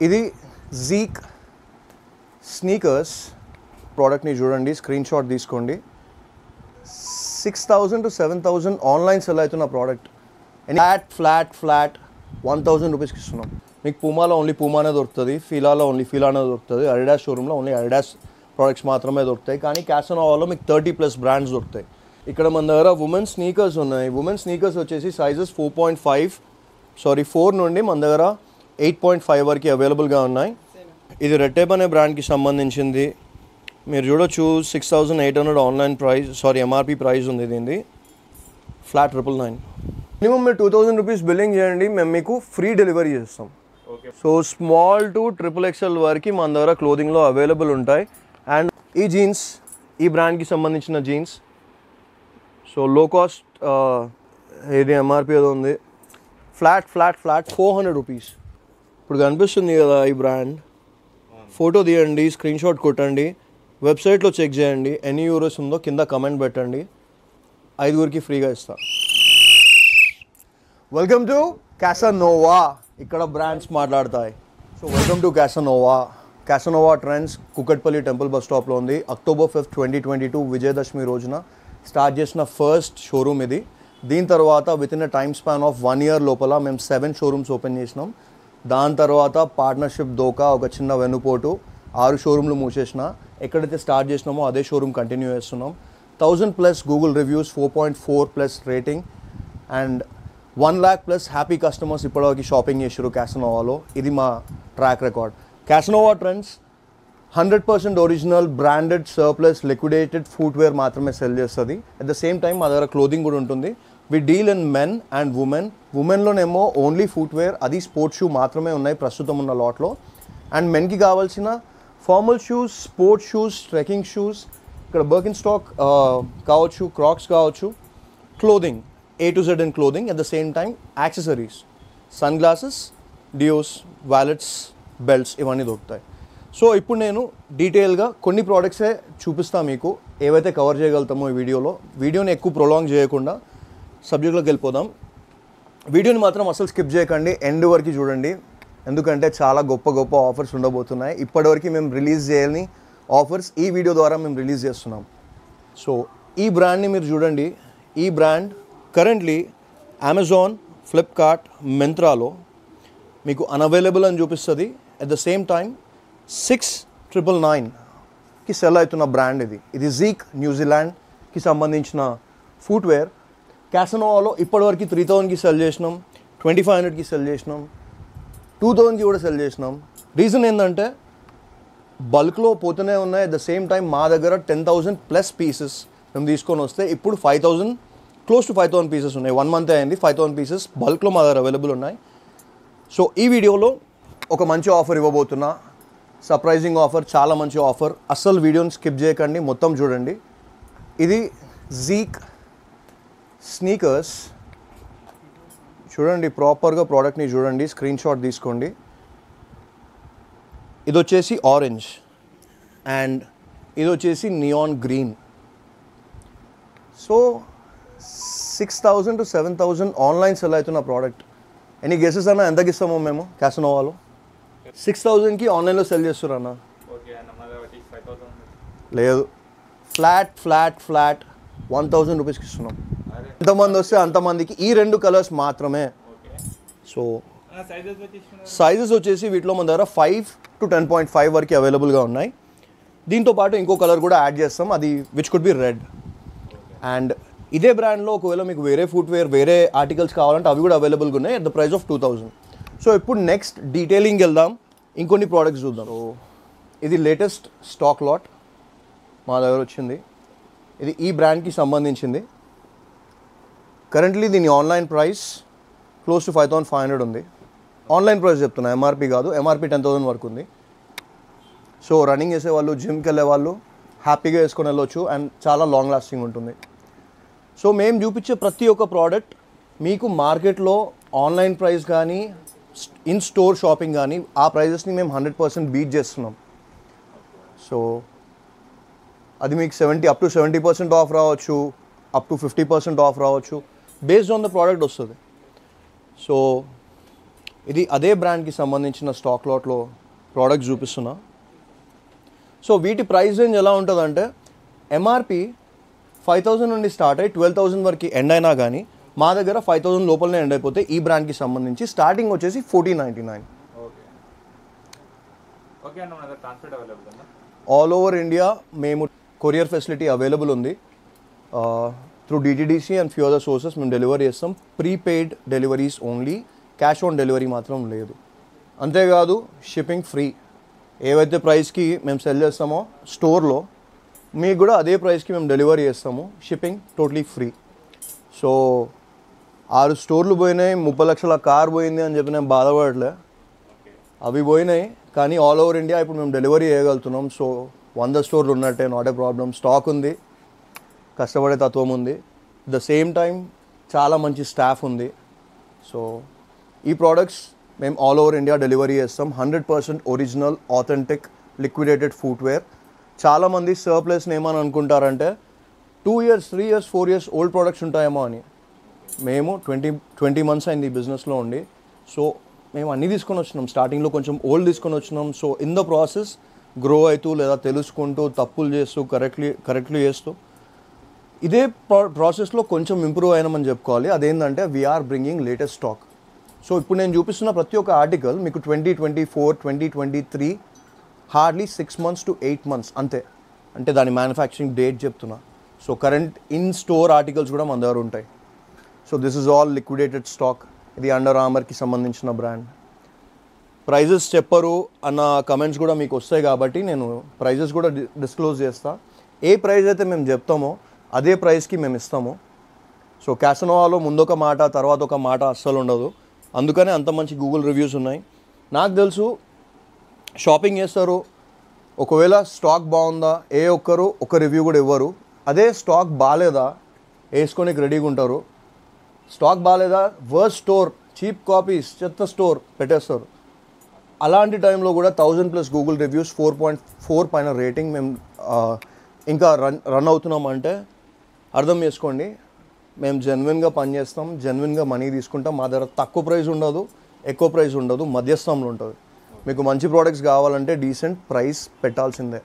ఇది జీక్ స్నీకర్స్ ప్రోడక్ట్ని చూడండి, స్క్రీన్ షాట్ తీసుకోండి. 6,000 to 7,000 ఆన్లైన్ సెల్ అవుతున్న ప్రోడక్ట్. ఫ్లాట్ 1,000 రూపీస్కి ఇస్తున్నాం. మీకు పూమాలో ఓన్లీ పూమానే దొరుకుతుంది, ఫిలాలో ఓన్లీ ఫిలానే దొరుకుతుంది, అడిడాస్ షోరూంలో ఓన్లీ అడిడాస్ ప్రోడక్ట్స్ మాత్రమే దొరుకుతాయి. కానీ క్యాసనోవాలో మీకు 30+ బ్రాండ్స్ దొరుకుతాయి. ఇక్కడ మన దగ్గర ఉమెన్స్ స్నీకర్స్ ఉన్నాయి. ఉమెన్స్ స్నీకర్స్ వచ్చేసి సైజెస్ 4 నుండి మన దగ్గర 8.5 వరకు అవైలబుల్గా ఉన్నాయి. ఇది రెడ్ టేప్ అనే బ్రాండ్కి సంబంధించింది. మీరు చూడొచ్చు 6,800 ఆన్లైన్ ప్రైస్, ఎంఆర్పి ప్రైస్ ఉంది. దీనిది ఫ్లాట్ 999. మినిమం మీరు 2,000 రూపీస్ బిల్లింగ్ చేయండి, మేము మీకు ఫ్రీ డెలివరీ చేస్తాం. సో స్మాల్ టు XXL వరకు మన దగ్గర క్లోదింగ్లో అవైలబుల్ ఉంటాయి. అండ్ ఈ జీన్స్, ఈ బ్రాండ్కి సంబంధించిన జీన్స్, సో లో కాస్ట్, ఇది ఎంఆర్పి ఏదో ఉంది, ఫ్లాట్ 400 రూపీస్. ఇప్పుడు కనిపిస్తుంది కదా ఈ బ్రాండ్, ఫోటో తీయండి, స్క్రీన్ షాట్ కొట్టండి, వెబ్సైట్లో చెక్ చేయండి, ఎన్ని యూరోస్ ఉందో కింద కమెంట్ పెట్టండి, 5గురికి ఫ్రీగా ఇస్తా. వెల్కమ్ టు క్యాసనోవా, ఇక్కడ బ్రాండ్స్ మాట్లాడతాయి. So welcome to Casanova trends Kukatpally temple bus స్టాప్లో ఉంది. October 5th, 2022 విజయదశమి రోజున స్టార్ట్ చేసిన ఫస్ట్ షోరూమ్ ఇది. దీని తర్వాత within a time span of 1 year లోపల మేము 7 షోరూమ్స్ ఓపెన్ చేసినాం. దాని తర్వాత పార్ట్నర్షిప్ దోకా, ఒక చిన్న వెన్నుపోటు, 6 షోరూమ్లు మూసేసిన. ఎక్కడైతే స్టార్ట్ చేసినామో అదే షోరూమ్ కంటిన్యూ చేస్తున్నాం. 1,000+ Google reviews, 4.4+ rating and 1 lakh+ happy customers ఇప్పటివరకు షాపింగ్ చేసారు క్యాసనోవాలో. ఇది మా track record. Casanova trends 100% original branded surplus liquidated footwear మాత్రమే సెల్ చేస్తుంది. అట్ ద సేమ్ టైం మా దగ్గర క్లోదింగ్ కూడా ఉంటుంది. We deal in men and ఉమెన్లోనేమో ఓన్లీ ఫుట్వేర్, అది స్పోర్ట్స్ షూ మాత్రమే ఉన్నాయి ప్రస్తుతం ఉన్న లాట్లో. అండ్ మెన్కి కావాల్సిన formal shoes, sports shoes, trekking shoes, ఇక్కడ బర్కిన్ స్టాక్ కావచ్చు, క్రాక్స్ కావచ్చు, clothing A to Z in clothing. At the same time accessories, sunglasses, deos, wallets, belts ఇవన్నీ దొరుకుతాయి. సో ఇప్పుడు నేను డీటెయిల్గా కొన్ని ప్రోడక్ట్సే చూపిస్తాను మీకు, ఏవైతే కవర్ చేయగలుగుతామో ఈ వీడియోని ఎక్కువ ప్రొలాంగ్ చేయకుండా సబ్జెక్ట్లోకి వెళ్ళిపోదాం. వీడియోని మాత్రం అసలు స్కిప్ చేయకండి, ఎండ్ వరకు చూడండి, ఎందుకంటే చాలా గొప్ప ఆఫర్స్ ఉండబోతున్నాయి. ఇప్పటివరకు మేము రిలీజ్ చేయని ఆఫర్స్ ఈ వీడియో ద్వారా మేము రిలీజ్ చేస్తున్నాం. సో ఈ బ్రాండ్ని మీరు చూడండి. ఈ బ్రాండ్ కరెంట్లీ అమెజాన్, ఫ్లిప్కార్ట్, మింత్రాలో మీకు అన్అవైలబుల్ అని చూపిస్తుంది. అట్ ద సేమ్ టైం 6,999కి సెల్ అవుతున్న బ్రాండ్ ఇది జీక్, న్యూజిలాండ్కి సంబంధించిన ఫుట్వేర్. క్యాసనోవాలో ఇప్పటివరకు 3,000కి సెల్ చేసినాం, 2,500కి సెల్ చేసినాం, 2,000కి కూడా సెల్ చేసినాం. రీజన్ ఏంటంటే బల్క్లో పోతూనే ఉన్నాయి. అట్ ద సేమ్ టైం మా దగ్గర 10,000+ పీసెస్ మేము తీసుకొని వస్తే ఇప్పుడు 5,000, క్లోజ్ టు 5,000 పీసెస్ ఉన్నాయి. 1 month అయింది, 5,000 పీసెస్ బల్క్లో మా దగ్గర అవైలబుల్ ఉన్నాయి. సో ఈ వీడియోలో ఒక మంచి ఆఫర్ ఇవ్వబోతున్నా, సర్ప్రైజింగ్ ఆఫర్, చాలా మంచి ఆఫర్. అస్సలు వీడియోని స్కిప్ చేయకండి, మొత్తం చూడండి. ఇది జీక్ స్నీకర్స్ చూడండి, ప్రాపర్గా ప్రోడక్ట్ని చూడండి, స్క్రీన్ షాట్ తీసుకోండి. ఇది వచ్చేసి ఆరెంజ్ అండ్ ఇది వచ్చేసి neon green. So 6,000 to 7,000 online cell అవుతున్న ప్రోడక్ట్. ఎనీ గెసెస్ అన్న ఎంతకి ఇస్తామో మేము క్యాసనోవాలో? 6,000కి ఆన్లైన్లో సెల్ చేస్తారు అన్న? లేదు, ఫ్లాట్ 1,000 రూపీస్కి ఇస్తున్నాం. ఎంతమంది వస్తే అంతమందికి ఈ 2 కలర్స్ మాత్రమే. సో సైజెస్ వచ్చేసి వీటిలో మన దగ్గర 5 to 10.5 వరకు అవైలబుల్గా ఉన్నాయి. దీంతో పాటు ఇంకో కలర్ కూడా యాడ్ చేస్తాం, అది which could be red. And ఇదే బ్రాండ్లో ఒకవేళ మీకు వేరే ఫుట్వేర్, వేరే ఆర్టికల్స్ కావాలంటే అవి కూడా అవైలబుల్గా ఉన్నాయి at the price of 2,000. So ఇప్పుడు నెక్స్ట్ డీటెయిలింగ్ వెళ్దాం, ఇంకొన్ని ప్రోడక్ట్స్ చూద్దాం. సో ఇది లేటెస్ట్ స్టాక్ లాట్ మా దగ్గర వచ్చింది. ఇది ఈ బ్రాండ్కి సంబంధించింది. కరెంట్లీ దీని ఆన్లైన్ ప్రైస్ క్లోజ్ టు 5,500 ఉంది. ఆన్లైన్ ప్రైస్ చెప్తున్నా, ఎంఆర్పి కాదు. ఎంఆర్పి 10,000 వరకు ఉంది. సో రన్నింగ్ చేసేవాళ్ళు, జిమ్కి వెళ్ళే వాళ్ళు హ్యాపీగా వేసుకొని వెళ్ళొచ్చు అండ్ చాలా లాంగ్ లాస్టింగ్ ఉంటుంది. సో మేము చూపించే ప్రతి ఒక్క ప్రోడక్ట్ మీకు మార్కెట్లో ఆన్లైన్ ప్రైస్ కానీ ఇన్ స్టోర్ షాపింగ్ కానీ ఆ ప్రైజెస్ని మేము 100% బీట్ చేస్తున్నాం. సో అది మీకు up to 70% ఆఫ్ రావచ్చు, up to 50% ఆఫ్ రావచ్చు, బేస్డ్ ఆన్ ద ప్రోడక్ట్ వస్తుంది. సో ఇది అదే బ్రాండ్కి సంబంధించిన స్టాక్ లాట్లో ప్రోడక్ట్ చూపిస్తున్నా. సో వీటి ప్రైస్ రేంజ్ ఎలా ఉంటుందంటే ఎంఆర్పి 5,000 నుండి స్టార్ట్ అయ్యి 12,000 వరకు ఎండ్ అయినా కానీ మా దగ్గర 5,000 లోపలనే ఎండ్ అయిపోతే ఈ బ్రాండ్కి సంబంధించి స్టార్టింగ్ వచ్చేసి 1499. ఆల్ ఓవర్ ఇండియా మేము కొరియర్ ఫెసిలిటీ అవైలబుల్ ఉంది. Through DTDC and few other sources మేము డెలివరీ చేస్తాం. Prepaid deliveries only, cash on delivery మాత్రం లేదు. అంతేకాదు షిప్పింగ్ ఫ్రీ. ఏవైతే ప్రైస్కి మేము సెల్ చేస్తామో స్టోర్లో మీకు కూడా అదే ప్రైస్కి మేము డెలివరీ చేస్తాము. Shipping totally free. సో 6 స్టోర్లు పోయినాయి, 30 లక్షల కార్ పోయింది అని చెప్పి నేను బాధపడలే. అవి పోయినాయి కానీ ఆల్ ఓవర్ ఇండియా ఇప్పుడు మేము డెలివరీ చేయగలుగుతున్నాం. సో 100 స్టోర్లు ఉన్నట్టే, నాట్ ఏ ప్రాబ్లం. స్టాక్ ఉంది, కష్టపడే తత్వం ఉంది, ద సేమ్ టైం చాలా మంచి స్టాఫ్ ఉంది. సో ఈ ప్రోడక్ట్స్ మేము ఆల్ ఓవర్ ఇండియా డెలివరీ చేస్తాం. 100% ఒరిజినల్ ఆథెంటిక్ లిక్విడేటెడ్ ఫుట్వేర్. చాలామంది సర్ప్లస్ని ఏమని అనుకుంటారంటే 2 years 3 years 4 years old products ఉంటాయేమో అని. మేము 20 months అయింది ఈ బిజినెస్లో ఉండి. సో మేము అన్నీ తీసుకొని వచ్చినాం. స్టార్టింగ్లో కొంచెం ఓల్డ్ తీసుకొని వచ్చినాం. So in the process grow అవుతూ లేదా తెలుసుకుంటూ తప్పులు చేస్తూ కరెక్ట్లీ చేస్తూ ఇదే ప్రాసెస్లో కొంచెం ఇంప్రూవ్ అయినామని చెప్పుకోవాలి. అదేంటంటే we're bringing latest stock. So ఇప్పుడు నేను చూపిస్తున్న ప్రతి ఒక్క ఆర్టికల్ మీకు 2024 2023 హార్డ్లీ 6 months to 8 months అంతే. అంటే దాని మ్యానుఫ్యాక్చరింగ్ డేట్ చెప్తున్నా. So current in store articles కూడా మన దగ్గర ఉంటాయి. So this is all liquidated stock. ఇది అండర్ ఆర్మర్కి సంబంధించిన బ్రాండ్. ప్రైజెస్ చెప్పరు అన్న కమెంట్స్ కూడా మీకు వస్తాయి కాబట్టి నేను ప్రైజెస్ కూడా డిస్క్లోజ్ చేస్తా. ఏ ప్రైస్ అయితే మేము చెప్తామో అదే ప్రైస్కి మేము ఇస్తాము. సో క్యాసనోవాలో ముందొక మాట తర్వాత ఒక మాట అస్సలు ఉండదు. అందుకనే అంత మంచి గూగుల్ రివ్యూస్ ఉన్నాయి. నాకు తెలుసు షాపింగ్ చేస్తారు, ఒకవేళ స్టాక్ బాగుందా ఏ ఒక్కరు ఒక రివ్యూ కూడా ఇవ్వరు. అదే స్టాక్ బాగాలేదా వేసుకోనికి రెడీగా ఉంటారు. స్టాక్ బాగాలేదా వర్స్ట్ స్టోర్, చీప్ కాపీస్, చెత్త స్టోర్ పెట్టేస్తారు. అలాంటి టైంలో కూడా 1000+ గూగుల్ రివ్యూస్, 4.4 పైన రేటింగ్ మేము ఇంకా రన్ అవుతున్నామంటే అర్థం చేసుకోండి మేము జెన్యున్గా పనిచేస్తాం, జెన్యున్గా మనీ తీసుకుంటాం. మా దగ్గర తక్కువ ప్రైస్ ఉండదు, ఎక్కువ ప్రైస్ ఉండదు, మధ్యస్థంలో ఉంటుంది. మీకు మంచి ప్రోడక్ట్స్ కావాలంటే డీసెంట్ ప్రైస్ పెట్టాల్సిందే.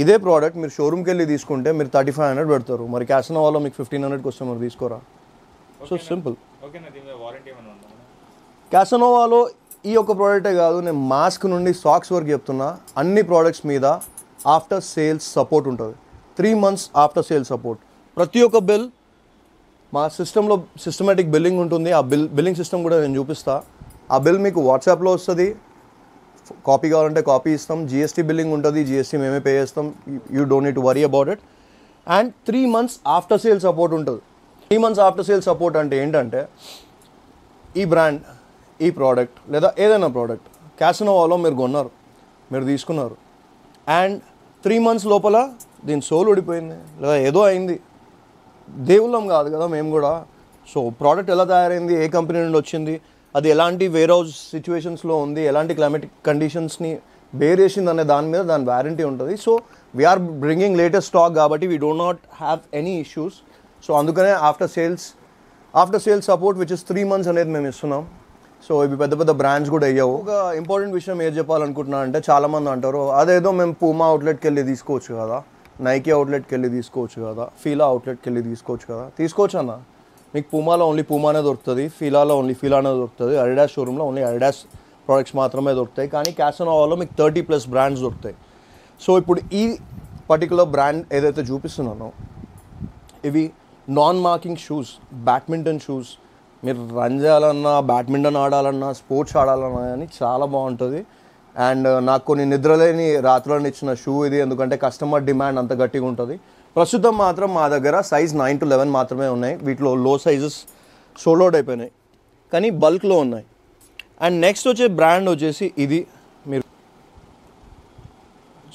ఇదే ప్రోడక్ట్ మీరు షోరూమ్కి వెళ్ళి తీసుకుంటే మీరు 3500 పెడతారు. మరి క్యాసనోవాలో మీకు 1500కి వస్తే మరి తీసుకోరా. So simple. క్యాసనోవాలో ఈ ఒక్క ప్రోడక్టే కాదు, నేను మాస్క్ నుండి సాక్స్ వరకు చెప్తున్నా. అన్ని ప్రోడక్ట్స్ మీద ఆఫ్టర్ సేల్స్ సపోర్ట్ ఉంటుంది. 3 months ఆఫ్టర్ సేల్స్ సపోర్ట్. ప్రతి ఒక్క బిల్ మా సిస్టంలో సిస్టమేటిక్ బిల్లింగ్ ఉంటుంది. ఆ బిల్లింగ్ సిస్టమ్ కూడా నేను చూపిస్తా. ఆ బిల్ మీకు వాట్సాప్లో వస్తుంది. కాపీ కావాలంటే కాపీ ఇస్తాం. జిఎస్టీ బిల్లింగ్ ఉంటుంది, జిఎస్టీ మేమే పే చేస్తాం. You don't need to worry about it. And 3 months after sale support ఉంటుంది. 3 months ఆఫ్టర్ సేల్ సపోర్ట్ అంటే ఏంటంటే ఈ బ్రాండ్, ఈ ప్రోడక్ట్ లేదా ఏదైనా ప్రోడక్ట్ క్యాసనోవాలో మీరు కొన్నారు, మీరు తీసుకున్నారు అండ్ 3 months లోపల దీని సోల్ ఊడిపోయింది లేదా ఏదో అయింది. దేవుళ్ళం కాదు కదా మేము కూడా. సో ప్రోడక్ట్ ఎలా తయారైంది, ఏ కంపెనీ నుండి వచ్చింది, అది ఎలాంటి వేర్ హౌస్ సిచ్యువేషన్స్లో ఉంది, ఎలాంటి క్లైమేటిక్ కండిషన్స్ని బేర్ చేసింది అనే దాని మీద దాని వారంటీ ఉంటుంది. So we're bringing latest stock కాబట్టి we do not have any issues. So అందుకనే after sales support which is 3 months అనేది మేము ఇస్తున్నాం. సో ఇవి పెద్ద పెద్ద బ్రాండ్స్ కూడా అయ్యావు. ఒక ఇంపార్టెంట్ విషయం ఏం చెప్పాలనుకుంటున్నా అంటే చాలామంది అంటారు అదేదో మేము పూమా అవుట్లెట్కి వెళ్ళి తీసుకోవచ్చు కదా, నైకీ అవుట్లెట్కి వెళ్ళి తీసుకోవచ్చు కదా, ఫీలా అవుట్లెట్కి వెళ్ళి తీసుకోవచ్చు కదా. తీసుకోవచ్చు అన్న. మీకు పూమాలో ఓన్లీ పూమానే దొరుకుతుంది, ఫీలాలో ఓన్లీ ఫీలానే దొరుకుతుంది, అడిడాస్ షోరూంలో ఓన్లీ అడిడాస్ ప్రోడక్ట్స్ మాత్రమే దొరుకుతాయి. కానీ క్యాసనోవాలో మీకు 30+ బ్రాండ్స్ దొరుకుతాయి. సో ఇప్పుడు ఈ పర్టికులర్ బ్రాండ్ ఏదైతే చూపిస్తున్నానో ఇవి non marking shoes, badminton shoes. మీరు రన్ చేయాలన్నా, బ్యాడ్మింటన్ ఆడాలన్నా, స్పోర్ట్స్ ఆడాలన్నా కానీ చాలా బాగుంటుంది. అండ్ నాకు కొన్ని నిద్రలేని రాత్రులను ఇచ్చిన షూ ఇది. ఎందుకంటే కస్టమర్ డిమాండ్ అంత గట్టిగా ఉంటుంది. ప్రస్తుతం మాత్రం మా దగ్గర సైజ్ 9 to 11 మాత్రమే ఉన్నాయి. వీటిలో లో సైజెస్ సోల్డ్ అయిపోయినాయి కానీ బల్క్లో ఉన్నాయి. అండ్ నెక్స్ట్ వచ్చే బ్రాండ్ వచ్చేసి ఇది. మీరు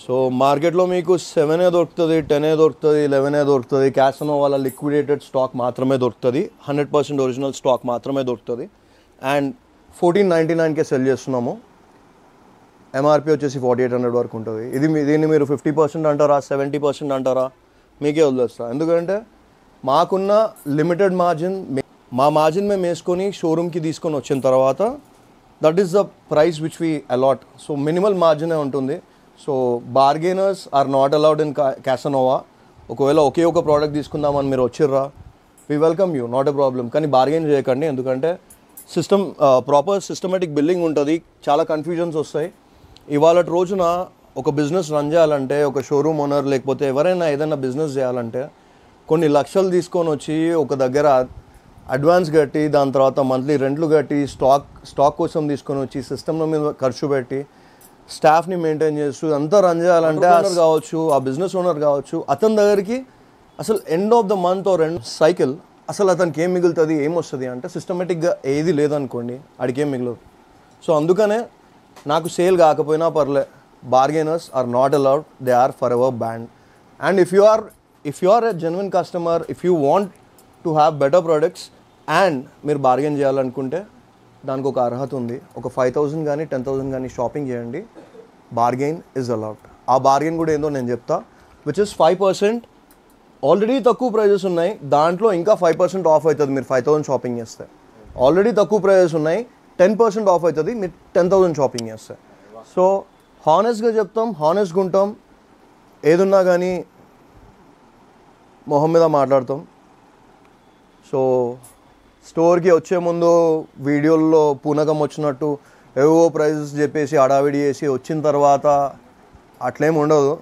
సో మార్కెట్లో మీకు 7 దొరుకుతుంది, 10 దొరుకుతుంది, 11 దొరుకుతుంది. క్యాసనోవాలో లిక్విడేటెడ్ స్టాక్ మాత్రమే దొరుకుతుంది, 100% ఒరిజినల్ స్టాక్ మాత్రమే దొరుకుతుంది. అండ్ 1499కే సెల్ చేస్తున్నాము. ఎంఆర్పి వచ్చేసి 4800 వరకు ఉంటుంది. దీన్ని మీరు 50% అంటారా, 70% అంటారా, మీకే వదిలేస్తా. ఎందుకంటే మాకున్న లిమిటెడ్ మార్జిన్, మా మార్జిన్ మేము వేసుకొని షోరూమ్కి తీసుకొని వచ్చిన తర్వాత that is the price which we allot. So minimal మార్జినే ఉంటుంది. So bargainers are not allowed in Casanova. ఒకవేళ ఒకే ఒక ప్రోడక్ట్ తీసుకుందామని మీరు వచ్చిర్రా, we welcome you, not a problem. కానీ బార్గెన్ చేయకండి, ఎందుకంటే ప్రాపర్ సిస్టమేటిక్ బిల్లింగ్ ఉంటుంది, చాలా కన్ఫ్యూజన్స్ వస్తాయి. ఇవాళ రోజున ఒక బిజినెస్ రన్ చేయాలంటే, ఒక షోరూమ్ ఓనర్ లేకపోతే ఎవరైనా ఏదైనా బిజినెస్ చేయాలంటే కొన్ని లక్షలు తీసుకొని వచ్చి ఒక దగ్గర అడ్వాన్స్ కట్టి, దాని తర్వాత మంత్లీ రెంట్లు కట్టి, స్టాక్ కోసం తీసుకొని వచ్చి సిస్టమ్ మీద ఖర్చు పెట్టి స్టాఫ్ని మెయింటైన్ చేస్తూ అంతా రన్ చేయాలంటే ఓనర్ కావచ్చు, ఆ బిజినెస్ ఓనర్ కావచ్చు, అతని దగ్గరికి అసలు end of the month or end cycle అసలు అతనికి ఏం మిగులుతుంది, ఏమొస్తుంది అంటే సిస్టమేటిక్గా ఏది లేదనుకోండి, అడికి ఏం మిగలదు. సో అందుకనే నాకు సేల్ కాకపోయినా పర్లే, bargainers are not allowed, they are forever banned. And if you are a genuine customer, if you want to have better products and మీరు బార్గెన్ చేయాలనుకుంటే దానికి ఒక అర్హత ఉంది. ఒక 5,000 కానీ 10,000 కానీ షాపింగ్ చేయండి, బార్గెన్ ఇస్ అలౌడ్. ఆ బార్గెన్ కూడా ఏందో నేను చెప్తా, విచ్ ఇస్ 5%. ఆల్రెడీ తక్కువ ప్రైజెస్ ఉన్నాయి, దాంట్లో ఇంకా 5% ఆఫ్ అవుతుంది మీరు 5,000 షాపింగ్ చేస్తే. ఆల్రెడీ తక్కువ ప్రైజెస్ ఉన్నాయి, 10% ఆఫ్ అవుతుంది మీరు 10,000 షాపింగ్ చేస్తే. సో హానెస్ట్గా చెప్తాం, హానెస్ట్గా ఉంటాం, ఏదున్నా కానీ మొహం మీద మాట్లాడతాం. సో స్టోర్కి వచ్చే ముందు వీడియోల్లో పూనకం వచ్చినట్టు ఏవో ప్రైజెస్ చెప్పేసి హడావిడి చేసి వచ్చిన తర్వాత అట్లేం ఉండదు.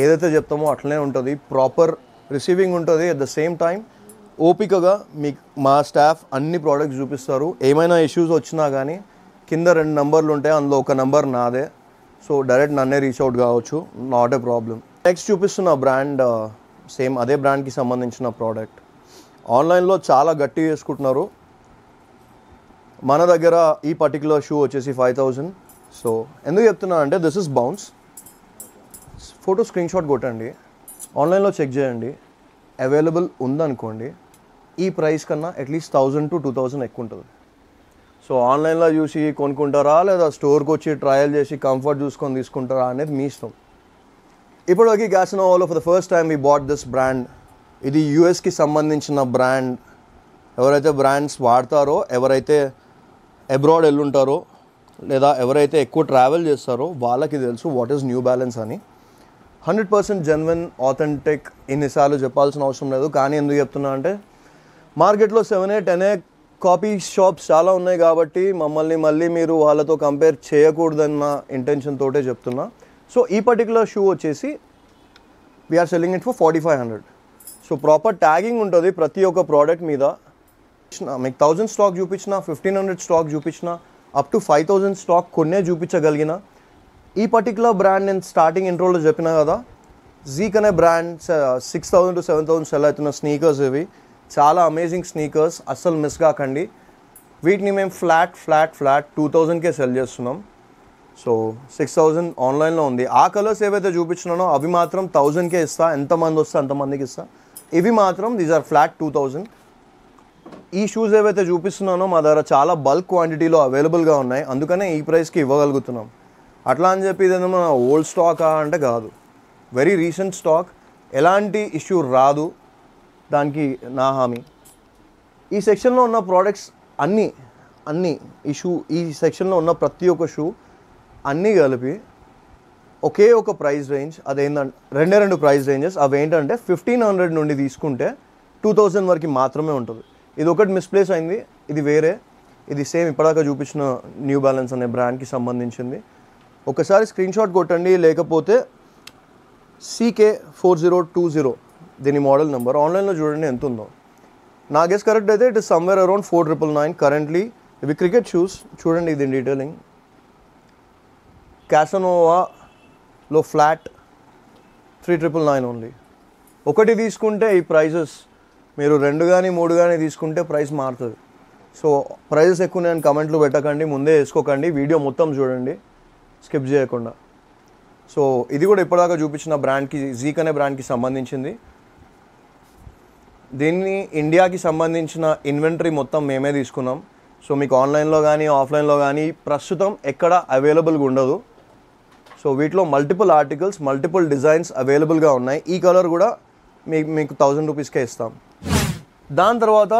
ఏదైతే చెప్తామో అట్లనే ఉంటుంది, ప్రాపర్ రిసీవింగ్ ఉంటుంది. అట్ ద సేమ్ టైం ఓపికగా మీకు మా స్టాఫ్ అన్ని ప్రోడక్ట్స్ చూపిస్తారు. ఏమైనా ఇష్యూస్ వచ్చినా కానీ కింద 2 నంబర్లు ఉంటాయి, అందులో ఒక నంబర్ నాదే. సో డైరెక్ట్ నన్నే రీచ్ అవుట్ కావచ్చు, నాట్ ఏ ప్రాబ్లం. నెక్స్ట్ చూపిస్తున్న బ్రాండ్ సేమ్ అదే బ్రాండ్కి సంబంధించిన ప్రోడక్ట్. ఆన్లైన్లో చాలా గట్టిగా వేసుకుంటున్నారు. మన దగ్గర ఈ పర్టికులర్ షూ వచ్చేసి 5,000. సో ఎందుకు చెప్తున్నా అంటే this is bounce. Photo screen shot కొట్టండి, ఆన్లైన్లో చెక్ చేయండి, అవైలబుల్ ఉందనుకోండి ఈ ప్రైస్ కన్నా అట్లీస్ట్ 1,000 to 2,000 ఎక్కువ ఉంటుంది. సో ఆన్లైన్లో చూసి కొనుక్కుంటారా లేదా స్టోర్కి వచ్చి ట్రయల్ చేసి కంఫర్ట్ చూసుకొని తీసుకుంటారా అనేది మీ ఇష్టం. ఇప్పటివరకు క్యాసనోవాలో for the first time we bought this brand. ఇది యూఎస్కి సంబంధించిన బ్రాండ్. ఎవరైతే బ్రాండ్స్ వాడతారో, ఎవరైతే అబ్రాడ్ వెళ్ళుంటారో లేదా ఎవరైతే ఎక్కువ ట్రావెల్ చేస్తారో వాళ్ళకి తెలుసు వాట్ ఈస్ న్యూ బ్యాలెన్స్ అని. 100% జెన్యున్, ఆథెంటిక్. ఇన్నిసార్లు చెప్పాల్సిన అవసరం లేదు. కానీ ఎందుకు చెప్తున్నా అంటే మార్కెట్లో 7, 10 కాపీ షాప్స్ చాలా ఉన్నాయి కాబట్టి మళ్ళీ మీరు వాళ్ళతో కంపేర్ చేయకూడదన్న ఇంటెన్షన్ తోటే చెప్తున్నా. సో ఈ పర్టికులర్ షూ వచ్చేసి we're selling it for 4,500. So proper tagging ఉంటుంది ప్రతి ఒక్క ప్రోడక్ట్ మీద. మీకు 1,000 స్టాక్ చూపించిన, 1,500 స్టాక్ చూపించిన, అప్ టు 5,000 స్టాక్ కొన్నే చూపించగలిగిన ఈ పర్టికులర్ బ్రాండ్ నేను స్టార్టింగ్ ఇంట్రోలో చెప్పినా కదా, జీక్ అనే బ్రాండ్ 6,000 to 7,000 సెల్ అవుతున్న స్నీకర్స్ ఇవి. చాలా అమేజింగ్ స్నీకర్స్, అస్సలు మిస్ కాకండి. వీటిని మేము ఫ్లాట్ 2,000కే సెల్ చేస్తున్నాం. సో 6,000 ఆన్లైన్లో ఉంది. ఆ కలర్స్ ఏవైతే చూపించినానో అవి మాత్రం 1,000కే ఇస్తా, ఎంతమంది వస్తే అంతమందికి ఇస్తా. ఇవి మాత్రం దీస్ ఆర్ ఫ్లాట్ 2,000. ఈ షూస్ ఏవైతే చూపిస్తున్నానో మా దగ్గర చాలా బల్క్ క్వాంటిటీలో అవైలబుల్గా ఉన్నాయి, అందుకనే ఈ ప్రైస్కి ఇవ్వగలుగుతున్నాం. అట్లా అని చెప్పి ఇదేమో మన ఓల్డ్ స్టాకా అంటే కాదు, వెరీ రీసెంట్ స్టాక్. ఎలాంటి ఇష్యూ రాదు దానికి నా హామీ. ఈ సెక్షన్లో ఉన్న ప్రోడక్ట్స్ అన్నీ ఈ సెక్షన్లో ఉన్న ప్రతి ఒక్క షూ అన్నీ కలిపి ఒకే ఒక ప్రైస్ రేంజ్. అదేంటంటే 2 ప్రైస్ రేంజెస్. అవి ఏంటంటే 1,500 నుండి తీసుకుంటే 2,000 వరకు మాత్రమే ఉంటుంది. ఇది ఒకటి మిస్ప్లేస్ అయింది, ఇది వేరే. ఇది సేమ్ ఇప్పటిదాకా చూపించిన న్యూ బ్యాలెన్స్ అనే బ్రాండ్కి సంబంధించింది. ఒకసారి స్క్రీన్ షాట్ కొట్టండి, లేకపోతే CK4020 దీని మోడల్ నెంబర్. ఆన్లైన్లో చూడండి ఎంత ఉందో. నా గెస్ కరెక్ట్ అయితే it is somewhere around 4,999 currently. ఇవి క్రికెట్ షూస్. చూడండి ఇది డీటెయిలింగ్. క్యాసనోవాలో flat 3,999 only. ఒకటి తీసుకుంటే ఈ ప్రైజెస్, మీరు 2 కానీ 3 కానీ తీసుకుంటే ప్రైస్ మారుతుంది. సో ప్రైజెస్ ఎక్కువ నేను కమెంట్లు పెట్టకండి, ముందే వేసుకోకండి, వీడియో మొత్తం చూడండి స్కిప్ చేయకుండా. సో ఇది కూడా ఇప్పటిదాకా చూపించిన బ్రాండ్కి, జీక్ అనే బ్రాండ్కి సంబంధించింది. దీన్ని ఇండియాకి సంబంధించిన ఇన్వెంటరీ మొత్తం మేమే తీసుకున్నాం. సో మీకు ఆన్లైన్లో కానీ ఆఫ్లైన్లో కానీ ప్రస్తుతం ఎక్కడ అవైలబుల్గా ఉండదు. సో వీటిలో మల్టిపుల్ ఆర్టికల్స్, మల్టిపుల్ డిజైన్స్ అవైలబుల్గా ఉన్నాయి. ఈ కలర్ కూడా మీకు 1,000 రూపీస్కే ఇస్తాం. దాని తర్వాత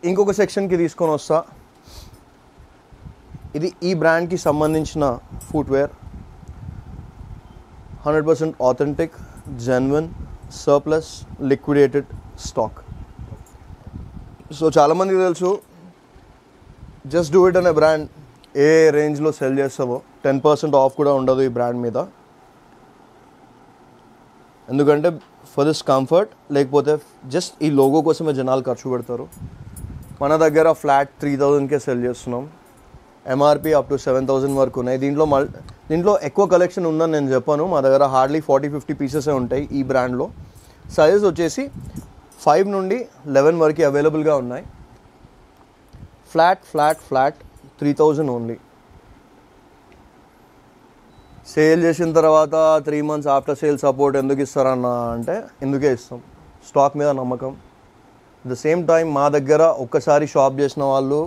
ఇంకొక సెక్షన్కి తీసుకొని వస్తా. ఇది ఈ బ్రాండ్కి సంబంధించిన footwear 100% authentic, genuine, surplus, liquidated stock. So చాలామందికి తెలుసు జస్ట్ డూ ఇట్ అనే బ్రాండ్ ఏ రేంజ్లో సెల్ చేస్తామో 10% ఆఫ్ కూడా ఉండదు ఈ బ్రాండ్ మీద. ఎందుకంటే ఫర్ దిస్ కంఫర్ట్, లేకపోతే జస్ట్ ఈ లోగో కోసమే జనాలు ఖర్చు పెడతారు. మన దగ్గర ఫ్లాట్ 3000కే సెల్ చేస్తున్నాం. ఎంఆర్పి అప్ టు 7000 వరకు ఉన్నాయి. దీంట్లో ఎక్కువ కలెక్షన్ ఉందని నేను చెప్పాను. మా దగ్గర హార్డ్లీ 40-50 పీసెసే ఉంటాయి ఈ బ్రాండ్లో. సైజెస్ వచ్చేసి 5 నుండి 11 వరకు అవైలబుల్గా ఉన్నాయి. Flat 3000 only. సేల్ చేసిన తర్వాత 3 months ఆఫ్టర్ సేల్ సపోర్ట్ ఎందుకు ఇస్తారన్నా అంటే ఎందుకే ఇస్తాం, స్టాక్ మీద నమ్మకం. అట్ ద సేమ్ టైం మా దగ్గర ఒక్కసారి షాప్ చేసిన వాళ్ళు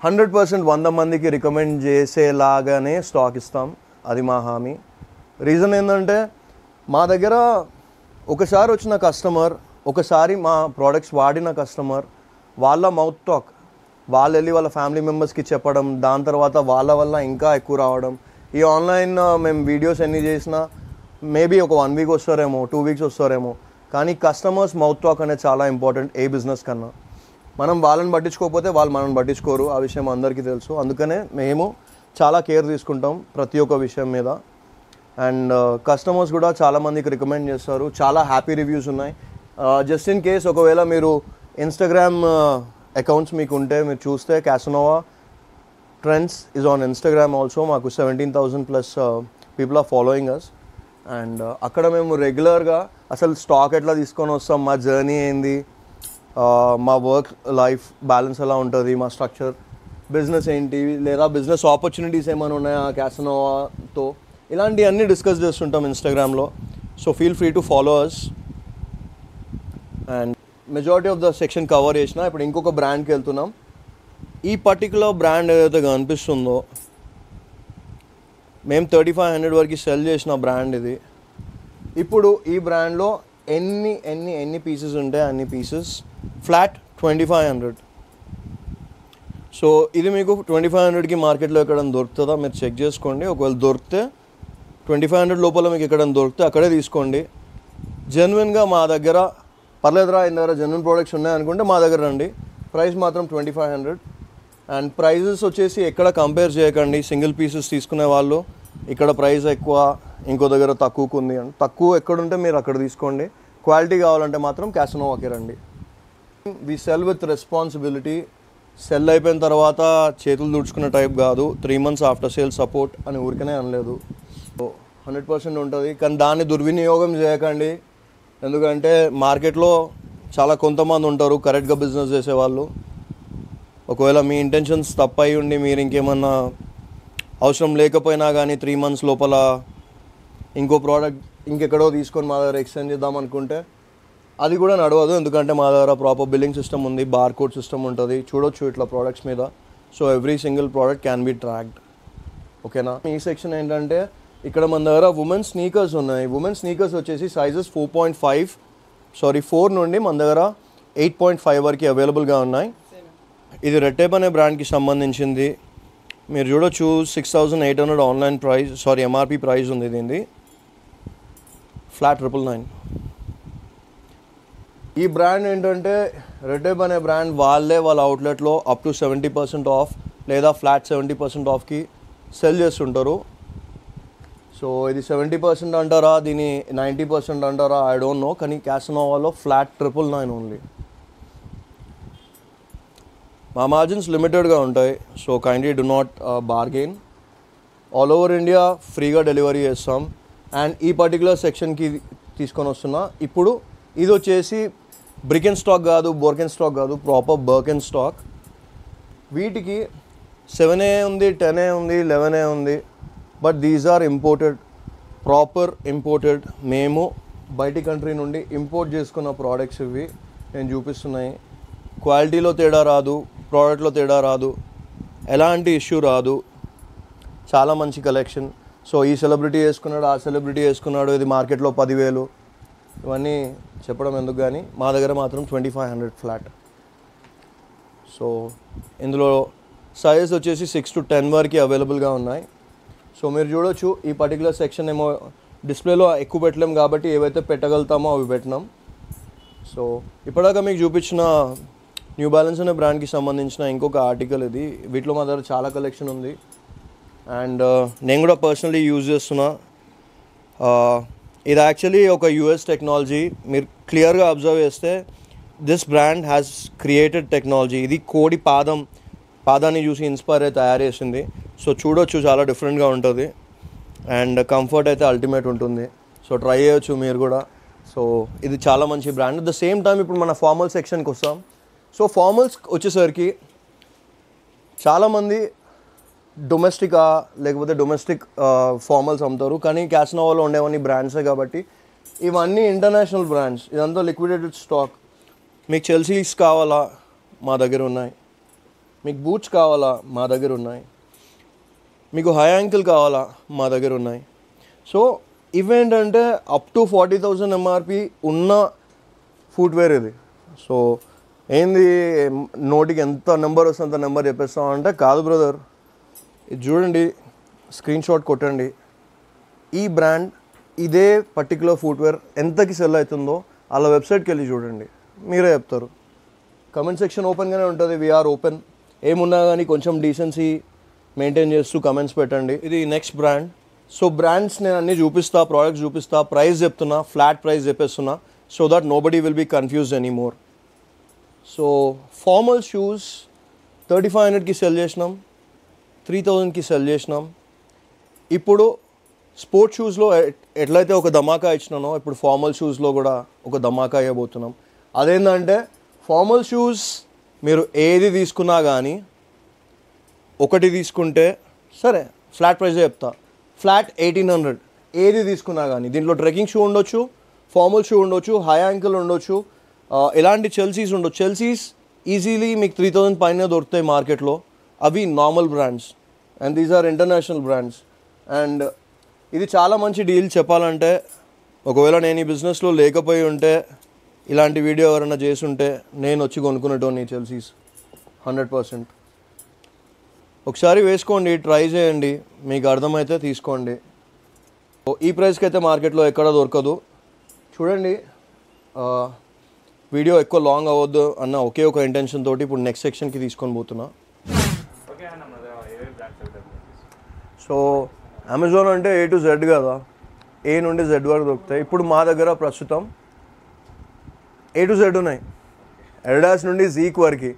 100% 100 మందికి రికమెండ్ చేసేలాగానే స్టాక్ ఇస్తాం, అది మా హామీ. రీజన్ ఏంటంటే మా దగ్గర ఒకసారి వచ్చిన కస్టమర్, ఒకసారి మా ప్రోడక్ట్స్ వాడిన కస్టమర్, వాళ్ళ మౌత్ టాక్, వాళ్ళు వెళ్ళి వాళ్ళ ఫ్యామిలీ మెంబర్స్కి చెప్పడం, దాని తర్వాత వాళ్ళ వల్ల ఇంకా ఎక్కువ రావడం. ఈ ఆన్లైన్ మేము వీడియోస్ ఎన్ని చేసినా మేబీ ఒక 1 week వస్తారేమో, 2 weeks వస్తారేమో, కానీ కస్టమర్స్ మౌత్ టాక్ అనేది చాలా ఇంపార్టెంట్ ఏ బిజినెస్ కన్నా. మనం వాళ్ళని పట్టించుకోకపోతే వాళ్ళు మనల్ని పట్టించుకోరు, ఆ విషయం అందరికీ తెలుసు. అందుకనే మేము చాలా కేర్ తీసుకుంటాం ప్రతి ఒక్క విషయం మీద. అండ్ కస్టమర్స్ కూడా చాలామందికి రికమెండ్ చేస్తారు. చాలా హ్యాపీ రివ్యూస్ ఉన్నాయి. జస్ట్ ఇన్ కేస్ ఒకవేళ మీరు ఇన్స్టాగ్రామ్ అకౌంట్స్ మీకు ఉంటే మీరు చూస్తే Casanova trends is on Instagram also. మాకు 17,000+ people are following us. And అక్కడ మేము రెగ్యులర్గా అసలు స్టాక్ ఎట్లా తీసుకొని వస్తాం, మా జర్నీ ఏంది, మా వర్క్ లైఫ్ బ్యాలెన్స్ ఎలా ఉంటుంది, మా స్ట్రక్చర్, బిజినెస్ ఏంటి, లేదా బిజినెస్ ఆపర్చునిటీస్ ఏమైనా ఉన్నాయా క్యాసనోవాతో, ఇలాంటివన్నీ డిస్కస్ చేస్తుంటాం ఇన్స్టాగ్రామ్లో. So feel free to follow us. And majority of the section cover చేసిన. ఇప్పుడు ఇంకొక బ్రాండ్కి వెళ్తున్నాం. ఈ పర్టికులర్ బ్రాండ్ ఏదైతే కనిపిస్తుందో మేము 3500 వరకు సెల్ చేసిన బ్రాండ్ ఇది. ఇప్పుడు ఈ బ్రాండ్లో ఎన్ని పీసెస్ ఉంటాయి అన్ని పీసెస్ ఫ్లాట్ 2500. సో ఇది మీకు 2500కి మార్కెట్లో ఎక్కడైనా దొరుకుతుందా మీరు చెక్ చేసుకోండి. ఒకవేళ దొరికితే 2500 లోపల మీకు ఎక్కడైనా దొరికితే అక్కడే తీసుకోండి. జెన్యున్గా మా దగ్గర పర్లేదురా, ఇంత దగ్గర జెన్యున్ ప్రోడక్ట్స్ ఉన్నాయనుకుంటే మా దగ్గర రండి. ప్రైస్ మాత్రం 2500. అండ్ ప్రైజెస్ వచ్చేసి ఎక్కడ కంపేర్ చేయకండి. సింగిల్ పీసెస్ తీసుకునే వాళ్ళు ఇక్కడ ప్రైస్ ఎక్కువ, ఇంకో దగ్గర తక్కువకు ఉంది అని. తక్కువ ఎక్కడుంటే మీరు అక్కడ తీసుకోండి. క్వాలిటీ కావాలంటే మాత్రం క్యాసనోవాకి రండి. We sell with responsibility. Sell అయిపోయిన తర్వాత చేతులు తుడుచుకునే టైప్ కాదు. 3 months ఆఫ్టర్ సేల్ సపోర్ట్ అని ఊరికనే అనలేదు. 100% ఉంటుంది. కానీ దాన్ని దుర్వినియోగం చేయకండి. ఎందుకంటే మార్కెట్లో చాలా కొంతమంది ఉంటారు కరెక్ట్గా బిజినెస్ చేసేవాళ్ళు. ఒకవేళ మీ ఇంటెన్షన్స్ తప్పై ఉండి మీరు ఇంకేమన్నా అవసరం లేకపోయినా కానీ 3 months లోపల ఇంకో ప్రోడక్ట్ ఇంకెక్కడో తీసుకొని మా దగ్గర ఎక్స్చేంజ్ చేద్దాం అనుకుంటే అది కూడా నడవదు. ఎందుకంటే మా దగ్గర ప్రాపర్ బిల్లింగ్ సిస్టమ్ ఉంది, బార్ కోడ్ సిస్టమ్ ఉంటుంది, చూడొచ్చు ఇట్లా ప్రోడక్ట్స్ మీద. So every single product can be tracked. ఓకేనా. ఈ సెక్షన్ ఏంటంటే ఇక్కడ మన దగ్గర ఉమెన్ స్నీకర్స్ ఉన్నాయి. ఉమెన్ స్నీకర్స్ వచ్చేసి సైజెస్ 4 నుండి మన దగ్గర 8.5 వరకు అవైలబుల్గా ఉన్నాయి. ఇది రెడ్ టేప్ అనే బ్రాండ్కి సంబంధించింది. మీరు చూడొచ్చు 6800 ఆన్లైన్ ప్రైస్, ఎంఆర్పి ప్రైస్ ఉంది దీనిది. ఫ్లాట్ 999. ఈ బ్రాండ్ ఏంటంటే రెడ్ టేప్ అనే బ్రాండ్ వాళ్ళ అవుట్లెట్లో అప్ టు 70% ఆఫ్ లేదా ఫ్లాట్ 70% ఆఫ్కి సెల్ చేస్తుంటారు. సో ఇది 70% అంటారా, దీని 90% అంటారా, ఐ డోంట్ నో. కానీ క్యాసనోవాలో ఫ్లాట్ 999 ఓన్లీ. మా మార్జిన్స్ లిమిటెడ్గా ఉంటాయి. So kindly do not bargain. All over India ఫ్రీగా డెలివరీ చేస్తాం. అండ్ ఈ పర్టికులర్ సెక్షన్కి తీసుకొని వస్తున్నా. ఇప్పుడు ఇది వచ్చేసి బ్రికెన్ స్టాక్ కాదు, బోర్కెన్ స్టాక్ కాదు, ప్రాపర్ బర్కెన్ స్టాక్. వీటికి 7A ఉంది, 10A ఉంది, 11A ఉంది. But these are imported, proper imported. మేము బయటి కంట్రీ నుండి ఇంపోర్ట్ చేసుకున్న ప్రోడక్ట్స్ ఇవి నేను చూపిస్తున్నాయి. క్వాలిటీలో తేడా రాదు, ప్రోడక్ట్లో తేడా రాదు, ఎలాంటి ఇష్యూ రాదు. చాలా మంచి కలెక్షన్. సో ఈ సెలబ్రిటీ వేసుకున్నాడు, ఆ సెలబ్రిటీ వేసుకున్నాడు, ఇది మార్కెట్లో 10,000, ఇవన్నీ చెప్పడం ఎందుకు కానీ మా దగ్గర మాత్రం 2500 ఫ్లాట్. సో ఇందులో సైజెస్ వచ్చేసి 6 to 10 వరకు అవైలబుల్గా ఉన్నాయి. సో మీరు చూడొచ్చు ఈ పర్టికులర్ సెక్షన్ ఏమో డిస్ప్లేలో ఎక్కువ పెట్టలేం కాబట్టి ఏవైతే పెట్టగలుగుతామో అవి పెట్టినాం. సో ఇప్పటిదాకా మీకు చూపించిన న్యూ బ్యాలెన్స్ అనే బ్రాండ్కి సంబంధించిన ఇంకొక ఆర్టికల్ ఇది. వీటిలో మా దగ్గర చాలా కలెక్షన్ ఉంది అండ్ నేను కూడా పర్సనలీ యూజ్ చేస్తున్నా. ఇది యాక్చువల్లీ ఒక యూఎస్ టెక్నాలజీ. మీరు క్లియర్గా అబ్జర్వ్ చేస్తే this brand has created technology. ఇది కోడి పాదాన్ని చూసి ఇన్స్పైర్ అయితే తయారు చేసింది. సో చూడొచ్చు చాలా డిఫరెంట్గా ఉంటుంది అండ్ కంఫర్ట్ అయితే అల్టిమేట్ ఉంటుంది. సో ట్రై చేయొచ్చు మీరు కూడా. సో ఇది చాలా మంచి brand. At the same time ఇప్పుడు మన ఫార్మల్ సెక్షన్కి వస్తాం. సో ఫార్మల్స్ వచ్చేసరికి చాలామంది డొమెస్టికా లేకపోతే డొమెస్టిక్ ఫార్మల్స్ అమ్ముతారు, కానీ క్యాసనోవాలో ఉండేవన్నీ బ్రాండ్సే కాబట్టి ఇవన్నీ ఇంటర్నేషనల్ బ్రాండ్స్. ఇదంతా లిక్విడేటెడ్ స్టాక్. మీకు చెల్సీస్ కావాలా మా దగ్గర ఉన్నాయి, మీకు బూట్స్ కావాలా మా దగ్గర ఉన్నాయి, మీకు హై యాంకిల్ కావాలా మా దగ్గర ఉన్నాయి. సో ఇవేంటంటే అప్ టు 40,000 ఎంఆర్పి ఉన్న ఫుట్వేర్ ఇది. సో ఏంది నోటికి ఎంత నెంబర్ వస్తే అంత నెంబర్ చెప్పేస్తాం అంటే కాదు బ్రదర్. ఇది చూడండి, స్క్రీన్ షాట్ కొట్టండి. ఈ బ్రాండ్ ఇదే పర్టికులర్ ఫుట్వేర్ ఎంతకి సెల్ అవుతుందో అలా వెబ్సైట్కి వెళ్ళి చూడండి, మీరే చెప్తారు. కమెంట్ సెక్షన్ ఓపెన్గానే ఉంటుంది, వీఆర్ ఓపెన్. ఏమున్నా కానీ కొంచెం డీసెన్సీ మెయింటైన్ చేస్తూ కమెంట్స్ పెట్టండి. ఇది నెక్స్ట్ బ్రాండ్. సో బ్రాండ్స్ నేను అన్నీ చూపిస్తా, ప్రోడక్ట్స్ చూపిస్తా, ప్రైస్ చెప్తున్నా, ఫ్లాట్ ప్రైస్ చెప్పేస్తున్నా so that nobody will be confused anymore. So formal shoes 3,500కి సెల్ చేసినాం, 3,000కి సెల్ చేసినాం. ఇప్పుడు స్పోర్ట్స్ షూస్లో ఎట్లయితే ఒక ధమాకా ఇచ్చినానో ఇప్పుడు ఫార్మల్ షూస్లో కూడా ఒక ధమాకా ఇవ్వబోతున్నాం. అదేంటంటే ఫార్మల్ షూస్ మీరు ఏది తీసుకున్నా కానీ ఒకటి తీసుకుంటే సరే ఫ్లాట్ ప్రైజే చెప్తా, ఫ్లాట్ 1,800. ఏది తీసుకున్నా కానీ దీంట్లో ట్రెక్కింగ్ షూ ఉండొచ్చు, ఫార్మల్ షూ ఉండొచ్చు, హై యాంకిల్ ఉండొచ్చు, ఎలాంటి చెల్సీస్ ఉండొచ్చు. చెల్సీస్ ఈజీలీ మీకు 3,000 పైన దొరుకుతాయి మార్కెట్లో. అవి normal brands and these are international brands. And ఇది చాలా మంచి డీల్ చెప్పాలంటే. ఒకవేళ నేను ఈ బిజినెస్లో లేకపోయి ఉంటే, ఇలాంటి వీడియో ఎవరైనా చేస్తుంటే నేను వచ్చి కొనుక్కునేటోని చెల్సీస్ 100%. ఒకసారి వేసుకోండి, ట్రై చేయండి, మీకు అర్థమైతే తీసుకోండి. ఈ ప్రైస్కి అయితే మార్కెట్లో ఎక్కడ దొరకదు. చూడండి, వీడియో ఎక్కువ లాంగ్ అవ్వద్దు అన్న ఒకే ఒక ఇంటెన్షన్ తోటి ఇప్పుడు నెక్స్ట్ సెక్షన్కి తీసుకొని పోతున్నా. సో అమెజాన్ అంటే A to Z కదా, A నుండి Z వరకు దొరుకుతాయి. ఇప్పుడు మా దగ్గర ప్రస్తుతం A to Z ఉన్నాయి, అడిడాస్ నుండి జీక్ వరకు.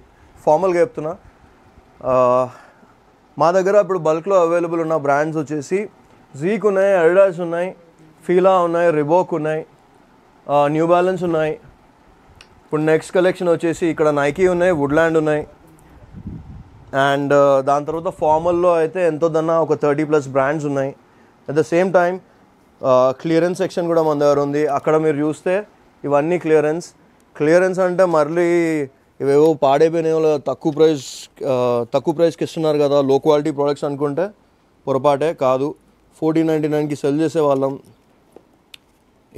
ఫార్మల్గా చెప్తున్నా, మా దగ్గర ఇప్పుడు బల్క్లో అవైలబుల్ ఉన్న బ్రాండ్స్ వచ్చేసి జీక్ ఉన్నాయి, అడిడాస్ ఉన్నాయి, ఫీలా ఉన్నాయి, రిబోక్ ఉన్నాయి, న్యూ బ్యాలెన్స్ ఉన్నాయి. ఇప్పుడు నెక్స్ట్ కలెక్షన్ వచ్చేసి ఇక్కడ నైకీ ఉన్నాయి, వుడ్లాండ్ ఉన్నాయి. అండ్ దాని తర్వాత ఫార్మల్లో అయితే ఎంతోదన్నా ఒక 30+ బ్రాండ్స్ ఉన్నాయి. At the same time clearance section కూడా మన దగ్గర ఉంది. అక్కడ మీరు చూస్తే ఇవన్నీ క్లియరెన్స్ అంటే మళ్ళీ ఇవేవో పాడైపోయినాయో తక్కువ ప్రైస్కి ఇస్తున్నారు కదా లో క్వాలిటీ ప్రోడక్ట్స్ అనుకుంటే పొరపాటే. కాదు, 1499కి సెల్ చేసేవాళ్ళం.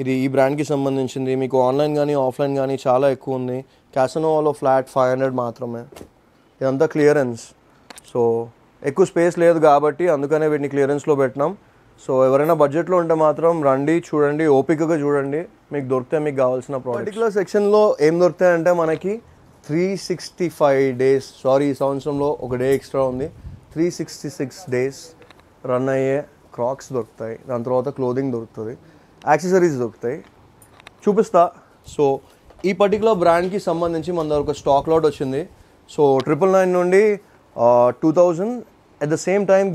ఇది ఈ బ్రాండ్కి సంబంధించింది. మీకు ఆన్లైన్ కానీ ఆఫ్లైన్ కానీ చాలా ఎక్కువ ఉంది. క్యాసనోవాలో ఫ్లాట్ 500 మాత్రమే. ఇదంతా క్లియరెన్స్. సో ఎక్కువ స్పేస్ లేదు కాబట్టి అందుకనే వీటిని క్లియరెన్స్లో పెట్టినాం. సో ఎవరైనా బడ్జెట్లో ఉంటే మాత్రం రండి, చూడండి, ఓపికగా చూడండి, మీకు దొరుకుతాయి మీకు కావాల్సిన ప్రోడక్ట్. పర్టికులర్ సెక్షన్లో ఏం దొరుకుతాయంటే మనకి 365 days, సారీ ఈ సంవత్సరంలో ఒక డే ఎక్స్ట్రా ఉంది, 366 days రన్ అయ్యే క్రాక్స్ దొరుకుతాయి. దాని తర్వాత క్లోదింగ్ దొరుకుతుంది, యాక్సెసరీస్ దొరుకుతాయి, చూపిస్తా. సో ఈ పర్టికులర్ బ్రాండ్కి సంబంధించి మన దగ్గర ఒక స్టాక్ లాట్ వచ్చింది. సో 999 నుండి 2000. అట్ ద సేమ్ టైం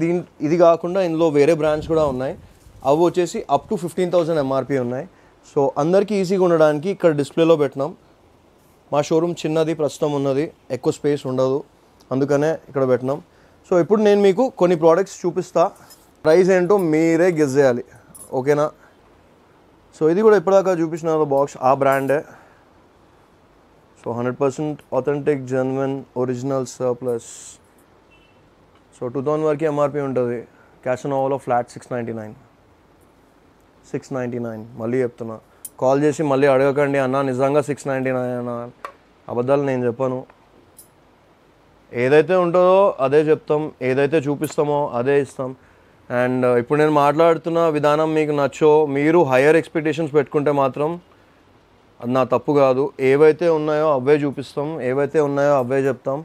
ఇది కాకుండా ఇందులో వేరే బ్రాండ్స్ కూడా ఉన్నాయి. అవి వచ్చేసి అప్ టు 15,000 ఎంఆర్పి ఉన్నాయి. సో అందరికీ ఈజీగా ఉండడానికి ఇక్కడ డిస్ప్లేలో పెట్టినాం. మా షోరూమ్ చిన్నది ప్రస్తుతం ఉన్నది, ఎక్కువ స్పేస్ ఉండదు, అందుకనే ఇక్కడ పెట్టినాం. సో ఇప్పుడు నేను మీకు కొన్ని ప్రోడక్ట్స్ చూపిస్తా, ప్రైస్ ఏంటో మీరే గెస్ చేయాలి, ఓకేనా? సో ఇది కూడా ఇప్పటిదాకా చూపించిన బాక్స్ ఆ బ్రాండే. So 100% authentic, genuine, original surplus. So 2000 వరకు ఎంఆర్పి ఉంటుంది. క్యాసనోవాలో ఫ్లాట్ 699. మళ్ళీ చెప్తున్నా, కాల్ చేసి మళ్ళీ అడగకండి అన్న నిజంగా 699 అన్న, అబద్ధాలు నేను చెప్పాను. ఏదైతే ఉంటుందో అదే చెప్తాం, ఏదైతే చూపిస్తామో అదే ఇస్తాం. అండ్ ఇప్పుడు నేను మాట్లాడుతున్న విధానం మీకు నచ్చో మీరు హయ్యర్ ఎక్స్పెక్టేషన్స్ పెట్టుకుంటే మాత్రం అది నా తప్పు కాదు. ఏవైతే ఉన్నాయో అవే చూపిస్తాం, ఏవైతే ఉన్నాయో అవే చెప్తాం.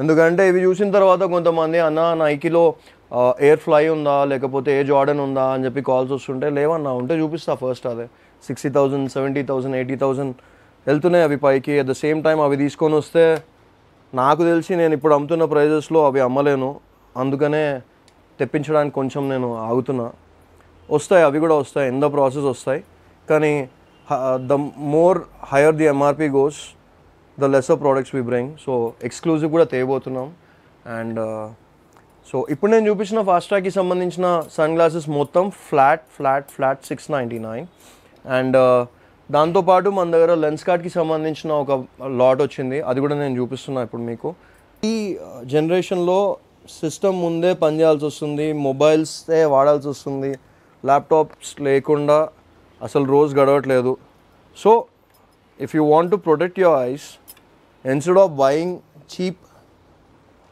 ఎందుకంటే ఇవి చూసిన తర్వాత కొంతమంది అన్న నైకీలో ఎయిర్ ఫ్లై ఉందా లేకపోతే ఏ జార్డన్ ఉందా అని చెప్పి కాల్స్ వస్తుంటే, లేవన్నా ఉంటే చూపిస్తా ఫస్ట్. అదే 60,000 70,000 80,000 వెళ్తున్నాయి అవి పైకి. అట్ ద సేమ్ టైం అవి తీసుకొని వస్తే నాకు తెలిసి నేను ఇప్పుడు అమ్ముతున్న ప్రైజెస్లో అవి అమ్మలేను. అందుకనే తెప్పించడానికి కొంచెం నేను ఆగుతున్నా. వస్తాయి, అవి కూడా వస్తాయి, ఇన్ ద ప్రాసెస్ వస్తాయి. కానీ the more higher the MRP goes the lesser products we bring. So exclusive కూడా తేయబోతున్నాం. అండ్ సో ఇప్పుడు నేను చూపించిన ఫాస్ట్రాక్కి సంబంధించిన సన్ గ్లాసెస్ మొత్తం ఫ్లాట్ 699. అండ్ దాంతోపాటు మన దగ్గర లెన్స్ కార్ట్కి సంబంధించిన ఒక లాట్ వచ్చింది, అది కూడా నేను చూపిస్తున్నా ఇప్పుడు మీకు. ఈ జనరేషన్లో సిస్టమ్ ముందే పనిచేయాల్సి వస్తుంది, మొబైల్సే వాడాల్సి వస్తుంది, ల్యాప్టాప్స్ లేకుండా అసలు రోజు గడవట్లేదు. So if you want to protect your eyes, instead of buying cheap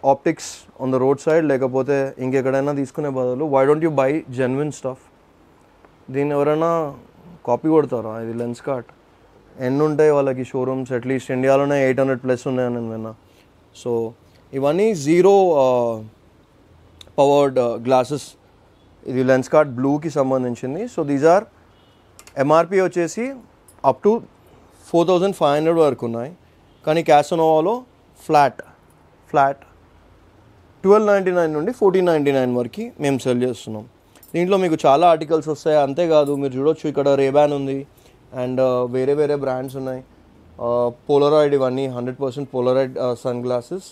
optics on the road side లేకపోతే ఇంకెక్కడైనా తీసుకునే బదులు why don't you buy genuine stuff. దీన్ని ఎవరైనా కాపీ కొడతారా? ఇది లెన్స్ కార్ట్ ఎన్ని ఉంటాయి వాళ్ళకి షోరూమ్స్, అట్లీస్ట్ ఇండియాలోనే 800+ ఉన్నాయని నేను విన్నా. సో ఇవన్నీ జీరో పవర్డ్ గ్లాసెస్. ఇది లెన్స్ కార్ట్ బ్లూకి సంబంధించింది. సో దీస్ ఆర్ ఎంఆర్పి వచ్చేసి అప్ టు 4,500 వరకు ఉన్నాయి. కానీ క్యాసనోవాలో ఫ్లాట్ 1299 నుండి 1499 వరకు మేము సెల్ చేస్తున్నాం. దీంట్లో మీకు చాలా ఆర్టికల్స్ వస్తాయి. అంతేకాదు మీరు చూడొచ్చు ఇక్కడ రేబాన్ ఉంది అండ్ వేరే వేరే బ్రాండ్స్ ఉన్నాయి. పోలరాయిడ్, ఇవన్నీ 100% పోలరాయిడ్ సన్ గ్లాసెస్.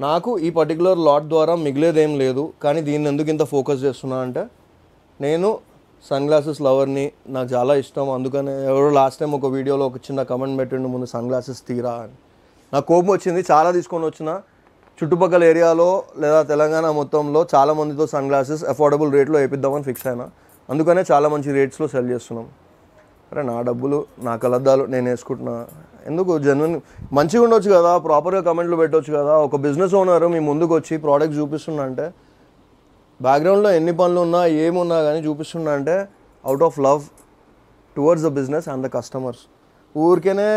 నాకు ఈ పర్టికులర్ లాట్ ద్వారా మిగిలేదేం లేదు. కానీ దీన్ని ఎందుకు ఇంత ఫోకస్ చేస్తున్నా అంటే నేను సన్ గ్లాసెస్ లవర్ని, నాకు చాలా ఇష్టం. అందుకనే ఎవరో లాస్ట్ టైం ఒక వీడియోలో ఒక చిన్న కమెంట్ పెట్టిండు, ముందు సన్ గ్లాసెస్ తీరా అని. నాకు కోపం వచ్చింది, చాలా తీసుకొని వచ్చిన. చుట్టుపక్కల ఏరియాలో లేదా తెలంగాణ మొత్తంలో చాలామందితో సన్ గ్లాసెస్ అఫోర్డబుల్ రేట్లో వేపిద్దామని ఫిక్స్ అయినా. అందుకనే చాలా మంచి రేట్స్లో సెల్ చేస్తున్నాం. అరే నా డబ్బులు, నా కలద్దాలు, నేను వేసుకుంటున్నా. ఎందుకు జెన్యున్ మంచిగా ఉండొచ్చు కదా, ప్రాపర్గా కమెంట్లు పెట్టవచ్చు కదా. ఒక బిజినెస్ ఓనర్ మీ ముందుకు వచ్చి ప్రోడక్ట్ చూపిస్తున్నా అంటే, బ్యాక్గ్రౌండ్లో ఎన్ని పనులు ఉన్నా ఏమున్నా కానీ చూపిస్తున్నా అంటే out of love towards the business and the customers. ఊరికేనే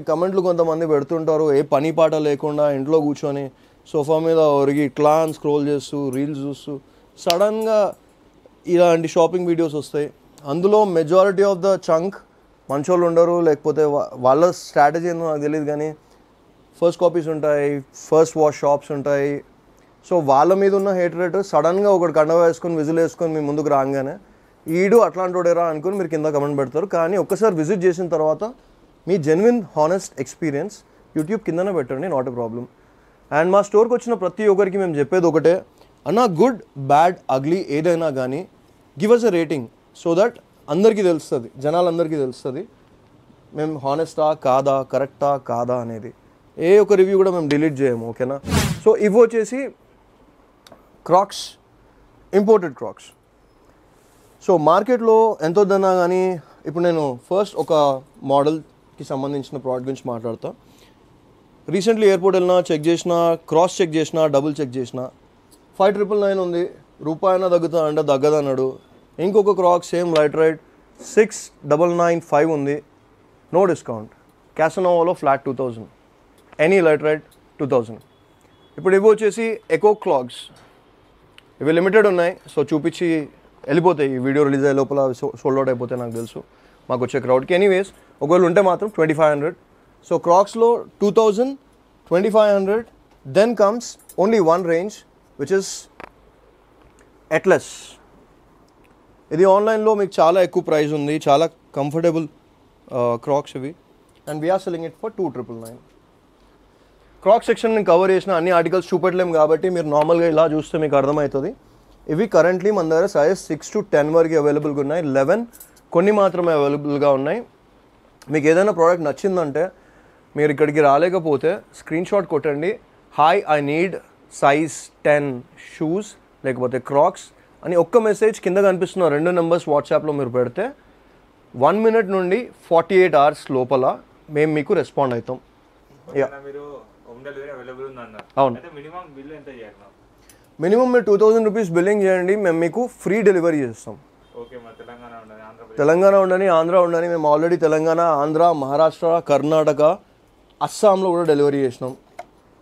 కమెంట్లు కొంతమంది పెడుతుంటారు, ఏ పని పాట లేకుండా ఇంట్లో కూర్చొని సోఫా మీద ఒరిగి ఇట్లా అని స్క్రోల్ చేస్తూ రీల్స్ చూస్తూ సడన్గా ఇలాంటి షాపింగ్ వీడియోస్ వస్తాయి. అందులో మెజారిటీ ఆఫ్ ద చంక్ మంచోళ్ళు ఉండరు, లేకపోతే వాళ్ళ స్ట్రాటజీ ఏందో నాకు తెలియదు. కానీ ఫస్ట్ కాపీస్ ఉంటాయి, ఫస్ట్ వాష్ షాప్స్ ఉంటాయి. సో వాళ్ళ మీద ఉన్న హేట్ రేట్ సడన్గా ఒకటి కండవ వేసుకొని విజిల్ వేసుకొని మీ ముందుకు రాగానే ఈడు అట్లాంటి వాడేరా అనుకుని మీరు కింద కమెంట్ పెడతారు. కానీ ఒక్కసారి విజిట్ చేసిన తర్వాత మీ జెన్యున్ హానెస్ట్ ఎక్స్పీరియన్స్ యూట్యూబ్ కిందనే పెట్టండి, నాట్ ఎ ప్రాబ్లం. అండ్ మా స్టోర్కి వచ్చిన ప్రతి ఒక్కరికి మేము చెప్పేది ఒకటే, అన్న గుడ్ బ్యాడ్ అగ్లీ ఏదైనా కానీ give us a rating so that అందరికీ తెలుస్తుంది, జనాలందరికీ తెలుస్తుంది మేము హానెస్టా కాదా, కరెక్టా కాదా అనేది. ఏ ఒక రివ్యూ కూడా మేము డిలీట్ చేయము, ఓకేనా. సో ఇవి వచ్చేసి క్రాక్స్, ఇంపోర్టెడ్ క్రాక్స్. సో మార్కెట్లో ఎంత వద్దన్నా కానీ ఇప్పుడు నేను ఫస్ట్ ఒక మోడల్కి సంబంధించిన ప్రోడక్ట్ గురించి మాట్లాడతా. రీసెంట్లీ ఎయిర్పోర్ట్ వెళ్ళినా, చెక్ చేసిన, క్రాస్ చెక్ చేసిన, డబుల్ చెక్ చేసిన, 5,999 ఉంది, రూపాయన తగ్గుతా అంటే తగ్గదన్నాడు. ఇంకొక క్రాక్ సేమ్ లైట్ రైట్ 6,995 ఉంది, నో డిస్కౌంట్. క్యాసనోవాలో ఫ్లాట్ 2,000, ఎనీ లైట్ రైట్ 2,000. ఇప్పుడు ఇవి వచ్చేసి ఎకో క్లాగ్స్, ఇవి లిమిటెడ్ ఉన్నాయి. సో చూపించి వెళ్ళిపోతాయి, ఈ వీడియో రిలీజ్ అయ్యే లోపల సోల్డ్ అవుట్ అయిపోతే నాకు తెలుసు మాకు వచ్చే క్రౌడ్కి. ఎనీవేస్ ఒకవేళ ఉంటే మాత్రం 2,500. సో క్రాక్స్లో 2,000, 2,500. Then comes only one range which is Atlas. ఇది ఆన్లైన్లో మీకు చాలా ఎక్కువ ప్రైస్ ఉంది, చాలా కంఫర్టబుల్ క్రాక్స్ ఇవి. And we're selling it for 2,999. Croc section నేను కవర్ చేసిన అన్ని ఆర్టికల్స్ చూపెట్టలేము కాబట్టి మీరు నార్మల్గా ఇలా చూస్తే మీకు అర్థమవుతుంది. ఇవి కరెంట్లీ మన దగ్గర సైజ్ 6 to 10 వరకు అవైలబుల్గా ఉన్నాయి, 11 కొన్ని మాత్రమే అవైలబుల్గా ఉన్నాయి. మీకు ఏదైనా ప్రోడక్ట్ నచ్చిందంటే మీరు ఇక్కడికి రాలేకపోతే స్క్రీన్ షాట్ కొట్టండి, hi I need size 10 shoes లేకపోతే క్రాక్స్ అని ఒక్క మెసేజ్ కింద కనిపిస్తున్న 2 నెంబర్స్ వాట్సాప్లో మీరు పెడితే 1 minute నుండి 48 hours లోపల మేము మీకు రెస్పాండ్ అవుతాం. మీరు హోమ్ డెలివరీ అవైలబుల్ ఉంది అన్నారు. అవును. అయితే మినిమం బిల్ ఎంత చేయాలి? మినిమం మీరు 2000 రూపీస్ బిల్లింగ్ చేయండి, మేము మీకు ఫ్రీ డెలివరీ చేస్తాం. ఓకే, మా తెలంగాణ ఉండని, ఆంధ్రప్రదేశ్, తెలంగాణ ఉండని, ఆంధ్ర ఉండని, మేము ఆల్రెడీ తెలంగాణ, ఆంధ్ర, మహారాష్ట్ర, కర్ణాటక, అస్సాంలో కూడా డెలివరీ చేసినాం.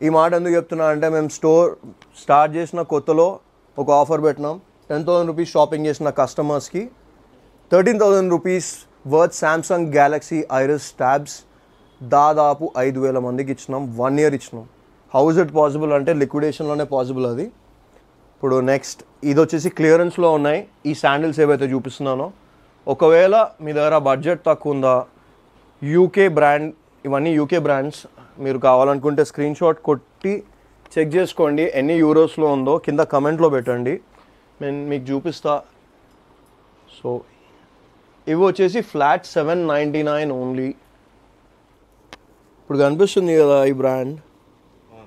ఈ మాట ఎందుకు చెప్తున్నా అంటే మేము స్టోర్ స్టార్ట్ చేసిన కొత్తలో ఒక ఆఫర్ పెట్టినాం. 10,000 రూపీస్ షాపింగ్ చేసిన కస్టమర్స్కి 13,000 rupees worth Samsung Galaxy iris tabs దాదాపు 5,000 మందికి ఇచ్చినాం. 1 year ఇచ్చినాం. హౌస్ ఇట్ పాసిబుల్ అంటే లిక్విడేషన్లోనే పాసిబుల్ అది. ఇప్పుడు నెక్స్ట్ ఇది వచ్చేసి క్లియరెన్స్లో ఉన్నాయి. ఈ శాండిల్స్ ఏవైతే చూపిస్తున్నానో, ఒకవేళ మీ దగ్గర బడ్జెట్ తక్కువ ఉందా, యూకే బ్రాండ్, ఇవన్నీ యూకే బ్రాండ్స్, మీరు కావాలనుకుంటే స్క్రీన్ షాట్ కొట్టి చెక్ చేసుకోండి ఎన్ని యూరోస్లో ఉందో, కింద కమెంట్లో పెట్టండి, నేను మీకు చూపిస్తా. సో ఇవి వచ్చేసి ఫ్లాట్ 799 ఓన్లీ. ఇప్పుడు కనిపిస్తుంది కదా ఈ బ్రాండ్,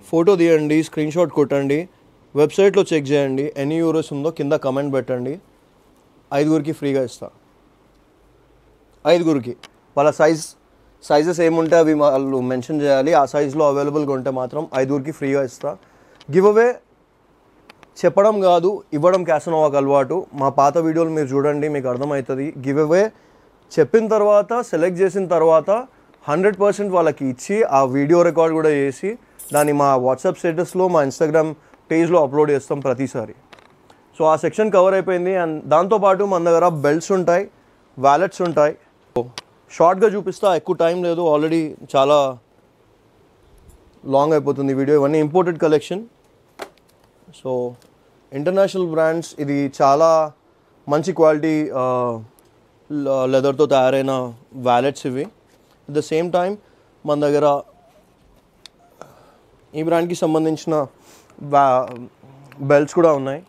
ఫోటో తీయండి, స్క్రీన్ షాట్ కొట్టండి, వెబ్సైట్లో చెక్ చేయండి ఎన్ని యూరోస్ ఉందో, కింద కమెంట్ పెట్టండి. 5గురికి ఫ్రీగా ఇస్తా. 5గురికి వాళ్ళ సైజెస్ ఏముంటే అవి వాళ్ళు మెన్షన్ చేయాలి. ఆ సైజులో అవైలబుల్గా ఉంటే మాత్రం 5గురికి ఫ్రీగా ఇస్తా. గివ్ అవే చెప్పడం కాదు, ఇవ్వడం క్యాసనోవాకి అలవాటు. మా పాత వీడియోలు మీరు చూడండి, మీకు అర్థమవుతుంది. గివ్ అవే చెప్పిన తర్వాత, సెలెక్ట్ చేసిన తర్వాత 100% వాళ్ళకి ఇచ్చి, ఆ వీడియో రికార్డ్ కూడా చేసి దాన్ని మా వాట్సాప్ స్టేటస్లో, మా ఇన్స్టాగ్రామ్ పేజ్లో అప్లోడ్ చేస్తాం ప్రతిసారి. సో ఆ సెక్షన్ కవర్ అయిపోయింది. అండ్ దాంతోపాటు మన దగ్గర బెల్ట్స్ ఉంటాయి, వ్యాలెట్స్ ఉంటాయి. షార్ట్గా చూపిస్తా, ఎక్కువ టైం లేదు, ఆల్రెడీ చాలా లాంగ్ అయిపోతుంది వీడియో. ఇవన్నీ imported collection. So international brands, ఇది చాలా మంచి క్వాలిటీ లెదర్తో తయారైన వ్యాలెట్స్ ఇవి. అట్ ద సేమ్ టైం మన దగ్గర ఈ బ్రాండ్కి సంబంధించిన బెల్ట్స్ కూడా ఉన్నాయి.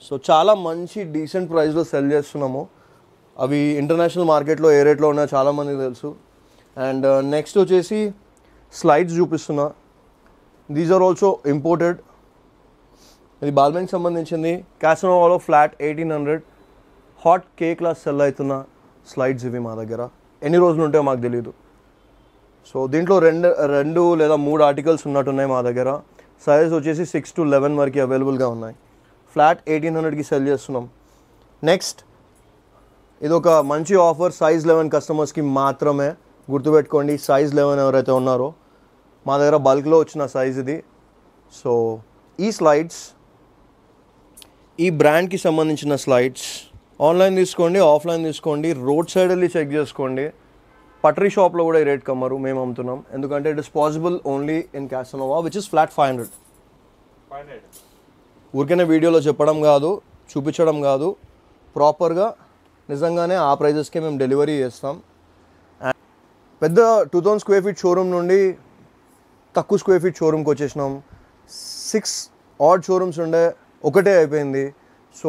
సో చాలా మంచి డీసెంట్ ప్రైస్లో సెల్ చేస్తున్నాము. అవి ఇంటర్నేషనల్ మార్కెట్లో ఏ రేట్లో ఉన్నాయో చాలామందికి తెలుసు. అండ్ నెక్స్ట్ వచ్చేసి స్లైడ్స్ చూపిస్తున్నా. These are also imported. ఇది బాల్బెన్కి సంబంధించింది. క్యాసనోవాలో ఫ్లాట్ 1800 హాట్ కే క్లాస్ సెల్ అవుతున్న స్లైడ్స్ ఇవి మా దగ్గర. ఎన్ని రోజులు ఉంటాయో మాకు తెలియదు. సో దీంట్లో రెండు లేదా 3 ఆర్టికల్స్ ఉన్నట్టున్నాయి మా దగ్గర. సైజ్ వచ్చేసి 6 to 11 వరకు అవైలబుల్గా ఉన్నాయి. ఫ్లాట్ 1800కి సెల్ చేస్తున్నాం. నెక్స్ట్ ఇది ఒక మంచి ఆఫర్, సైజ్ 11 కస్టమర్స్కి మాత్రమే. గుర్తుపెట్టుకోండి, సైజ్ 11 ఎవరైతే ఉన్నారో మా దగ్గర బల్క్లో వచ్చిన సైజ్ ఇది. సో ఈ స్లైడ్స్, ఈ బ్రాండ్కి సంబంధించిన స్లైడ్స్ ఆన్లైన్ తీసుకోండి, ఆఫ్లైన్ తీసుకోండి, రోడ్ సైడ్ వెళ్ళి చెక్ చేసుకోండి. పటరీ షాప్లో కూడా ఈ రేట్ కమ్మరు, మేము అమ్ముతున్నాం. ఎందుకంటే it is possible only in Casanova which is flat 500. ఊరికనే వీడియోలో చెప్పడం కాదు, చూపించడం కాదు, ప్రాపర్గా నిజంగానే ఆ ప్రైజెస్కే మేము డెలివరీ చేస్తాం. పెద్ద 2000 స్క్వేర్ ఫీట్ షోరూమ్ నుండి తక్కువ స్క్వేర్ ఫీట్ షోరూమ్కి వచ్చేసినాం. 6 odd షోరూమ్స్ ఉండే, ఒకటే అయిపోయింది. సో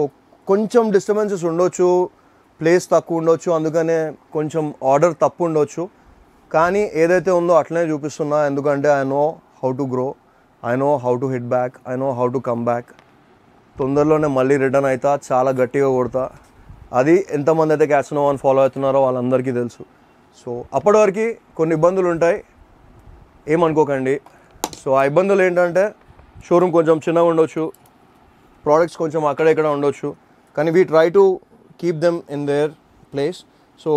కొంచెం డిస్టర్బెన్సెస్ ఉండొచ్చు, ప్లేస్ తక్కువ ఉండొచ్చు, అందుకనే కొంచెం ఆర్డర్ తప్పు ఉండొచ్చు. కానీ ఏదైతే ఉందో అట్లనే చూపిస్తున్నా. ఎందుకంటే I know how to grow, I know how to hit back, I know how to come back. తొందరలోనే మళ్ళీ రిటర్న్ అవుతా, చాలా గట్టిగా కొడతా. అది ఎంతమంది అయితే క్యాసనోవాని ఫాలో అవుతున్నారో వాళ్ళందరికీ తెలుసు. సో అప్పటి వరకు కొన్ని ఇబ్బందులు ఉంటాయి, ఏమనుకోకండి. సో ఆ ఇబ్బందులు ఏంటంటే షోరూమ్ కొంచెం చిన్నగా ఉండొచ్చు, ప్రోడక్ట్స్ కొంచెం అక్కడ ఇక్కడ ఉండొచ్చు, కానీ we try to keep them in their place. So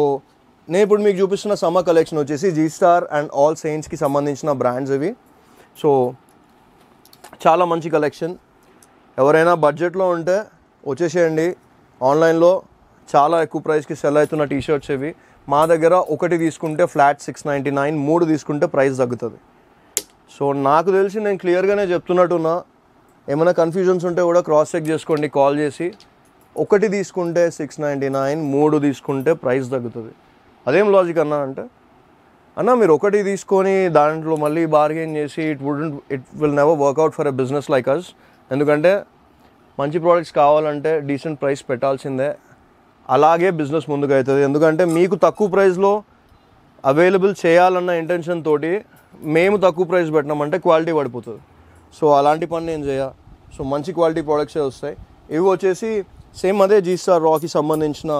నేను ఇప్పుడు మీకు చూపిస్తున్న సమ్మర్ కలెక్షన్ వచ్చేసి జీ స్టార్ అండ్ ఆల్ సెయింట్స్కి సంబంధించిన బ్రాండ్స్ ఇవి. సో చాలా మంచి కలెక్షన్. ఎవరైనా బడ్జెట్లో ఉంటే వచ్చేసేయండి. ఆన్లైన్లో చాలా ఎక్కువ ప్రైస్కి సెల్ అవుతున్న టీషర్ట్స్ ఇవి. మా దగ్గర ఒకటి తీసుకుంటే ఫ్లాట్ 699, 3 తీసుకుంటే ప్రైస్ తగ్గుతుంది. సో నాకు తెలిసి నేను క్లియర్గానే చెప్తున్నట్టున్నా. ఏమైనా కన్ఫ్యూజన్స్ ఉంటే కూడా క్రాస్ చెక్ చేసుకోండి కాల్ చేసి. ఒకటి తీసుకుంటే 699, 3 తీసుకుంటే ప్రైస్ తగ్గుతుంది. అదేం లాజిక్ అన్నా అంటే, అన్న మీరు ఒకటి తీసుకొని దాంట్లో మళ్ళీ బార్గెన్ చేసి it will never work out for a business like us. ఎందుకంటే మంచి ప్రోడక్ట్స్ కావాలంటే డీసెంట్ ప్రైస్ పెట్టాల్సిందే. అలాగే బిజినెస్ ముందుకు అవుతుంది. ఎందుకంటే మీకు తక్కువ ప్రైస్లో అవైలబుల్ చేయాలన్న ఇంటెన్షన్ తోటి మేము తక్కువ ప్రైస్ పెట్టినామంటే క్వాలిటీ పడిపోతుంది. సో అలాంటి పని నేను చేయ. సో మంచి క్వాలిటీ ప్రోడక్ట్సే వస్తాయి. ఇవి వచ్చేసి సేమ్ అదే జీ స్టార్ రాకి సంబంధించిన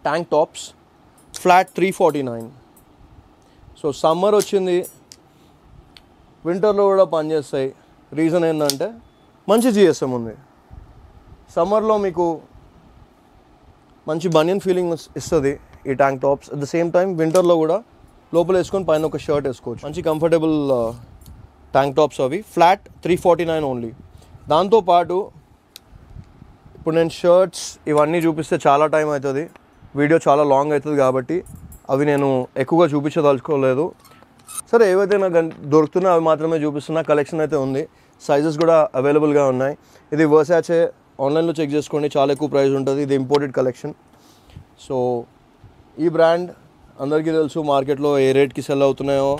tank tops, flat 349. So summer వచ్చింది, వింటర్లో కూడా పనిచేస్తాయి. రీజన్ ఏంటంటే మంచి జిఎస్ఎం ఉంది. సమ్మర్లో మీకు మంచి బనియన్ ఫీలింగ్ ఇస్తుంది ఈ tank tops. At the same time వింటర్లో కూడా లోపల వేసుకొని పైన ఒక షర్ట్ వేసుకోవచ్చు. మంచి కంఫర్టబుల్ ట్యాంక్ టాప్స్ అవి. Flat 349 only. దాంతోపాటు ఇప్పుడు నేను షర్ట్స్ ఇవన్నీ చూపిస్తే చాలా టైం అవుతుంది, వీడియో చాలా లాంగ్ అవుతుంది, కాబట్టి అవి నేను ఎక్కువగా చూపించదలుచుకోలేదు. సరే, ఏవైతే నాకు దొరుకుతున్నాయో అవి మాత్రమే చూపిస్తున్నా. కలెక్షన్ అయితే ఉంది, సైజెస్ కూడా అవైలబుల్గా ఉన్నాయి. ఇది వర్సాచే, ఆన్లైన్లో చెక్ చేసుకోండి, చాలా ఎక్కువ ప్రైస్ ఉంటుంది. ఇది ఇంపోర్టెడ్ కలెక్షన్. సో ఈ బ్రాండ్ అందరికీ తెలుసు మార్కెట్లో ఏ రేట్కి సెల్ అవుతున్నాయో.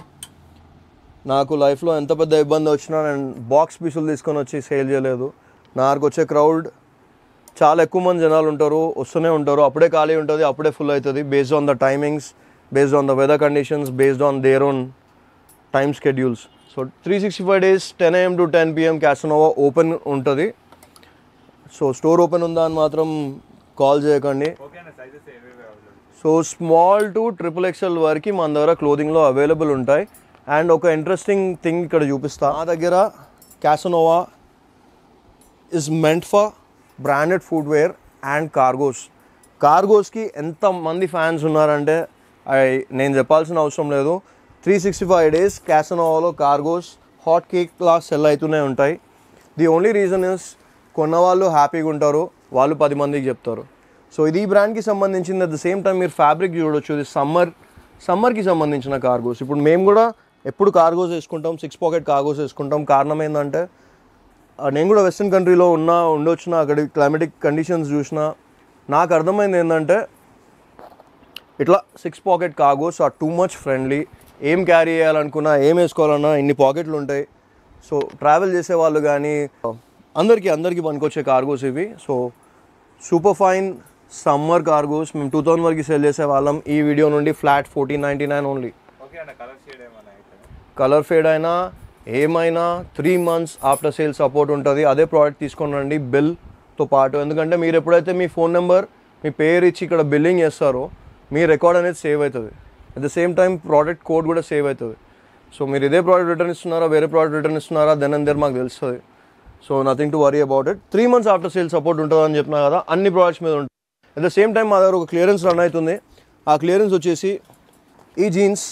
నాకు లైఫ్లో ఎంత పెద్ద ఇబ్బంది వచ్చినా నేను బాక్స్ పీసులు తీసుకొని వచ్చి సేల్ చేయలేదు. నాకు వచ్చే క్రౌడ్ చాలా ఎక్కువ మంది జనాలు ఉంటారు, వస్తూనే ఉంటారు. అప్పుడే ఖాళీ ఉంటుంది, అప్పుడే ఫుల్ అవుతుంది. Based on the timings, based on the weather conditions, based on their own time schedules. So 365 days 10 AM to 10 PM Casanova open ఉంటుంది. సో స్టోర్ ఓపెన్ ఉందా అని మాత్రం కాల్ చేయకండి. సో స్మాల్ టు XXL వరకు మన దగ్గర క్లోదింగ్లో అవైలబుల్ ఉంటాయి. అండ్ ఒక ఇంట్రెస్టింగ్ థింగ్ ఇక్కడ చూపిస్తా. మా దగ్గర Casanova is meant for branded footwear and కార్గోస్కి ఎంతమంది ఫ్యాన్స్ ఉన్నారంటే నేను చెప్పాల్సిన అవసరం లేదు. 365 days క్యాసనోవాలో కార్గోస్ హాట్ కేక్లా సెల్ అవుతూనే ఉంటాయి. ది ఓన్లీ రీజన్ ఇస్ కొన్నవాళ్ళు హ్యాపీగా ఉంటారు, వాళ్ళు 10 మందికి చెప్తారు. సో ఇది ఈ బ్రాండ్కి సంబంధించింది. అట్ ద సేమ్ టైం మీరు ఫ్యాబ్రిక్ చూడొచ్చు, ఇది సమ్మర్కి సంబంధించిన కార్గోస్. ఇప్పుడు మేము కూడా ఎప్పుడు కార్గోస్ వేసుకుంటాం, 6 pocket కార్గోస్ వేసుకుంటాం. కారణం ఏంటంటే నేను కూడా వెస్ట్రన్ కంట్రీలో ఉండొచ్చిన అక్కడ క్లైమేటిక్ కండిషన్స్ చూసిన నాకు అర్థమైంది ఏంటంటే ఇట్లా 6 pocket cargos are too much friendly. ఏం క్యారీ చేయాలనుకున్నా, ఏం వేసుకోవాలన్నా ఇన్ని పాకెట్లు ఉంటాయి. సో ట్రావెల్ చేసే వాళ్ళు కానీ అందరికీ పనికొచ్చే కార్గోస్ ఇవి. So super fine summer cargos మేము 2000 వరకు సేల్ చేసే వాళ్ళం. ఈ వీడియో నుండి ఫ్లాట్ 1499 ఓన్లీ. కలర్ ఫేడ్ అయినా ఏమైనా 3 months ఆఫ్టర్ సేల్ సపోర్ట్ ఉంటుంది. అదే ప్రోడక్ట్ తీసుకొని రండి బిల్తో పాటు. ఎందుకంటే మీరు ఎప్పుడైతే మీ ఫోన్ నెంబర్, మీ పేరు ఇచ్చి ఇక్కడ బిల్లింగ్ చేస్తారో మీ రికార్డ్ అనేది సేవ్ అవుతుంది. At the same time product code కూడా సేవ్ అవుతుంది. సో మీరు ఇదే ప్రోడక్ట్ రిటర్న్ ఇస్తున్నారా, వేరే ప్రోడక్ట్ రిటర్న్ ఇస్తున్నారా, దెన్ అండ్ దేర్ మాకు తెలుస్తుంది. So nothing to worry about it. 3 months after sale support ఉంటుంది అని చెప్పినా కదా, అన్ని ప్రోడక్ట్స్ మీద ఉంటుంది. అట్ ద సేమ్ టైం మా దగ్గర ఒక క్లియరెన్స్ రన్ అవుతుంది. ఆ క్లియరెన్స్ వచ్చేసి ఈ జీన్స్,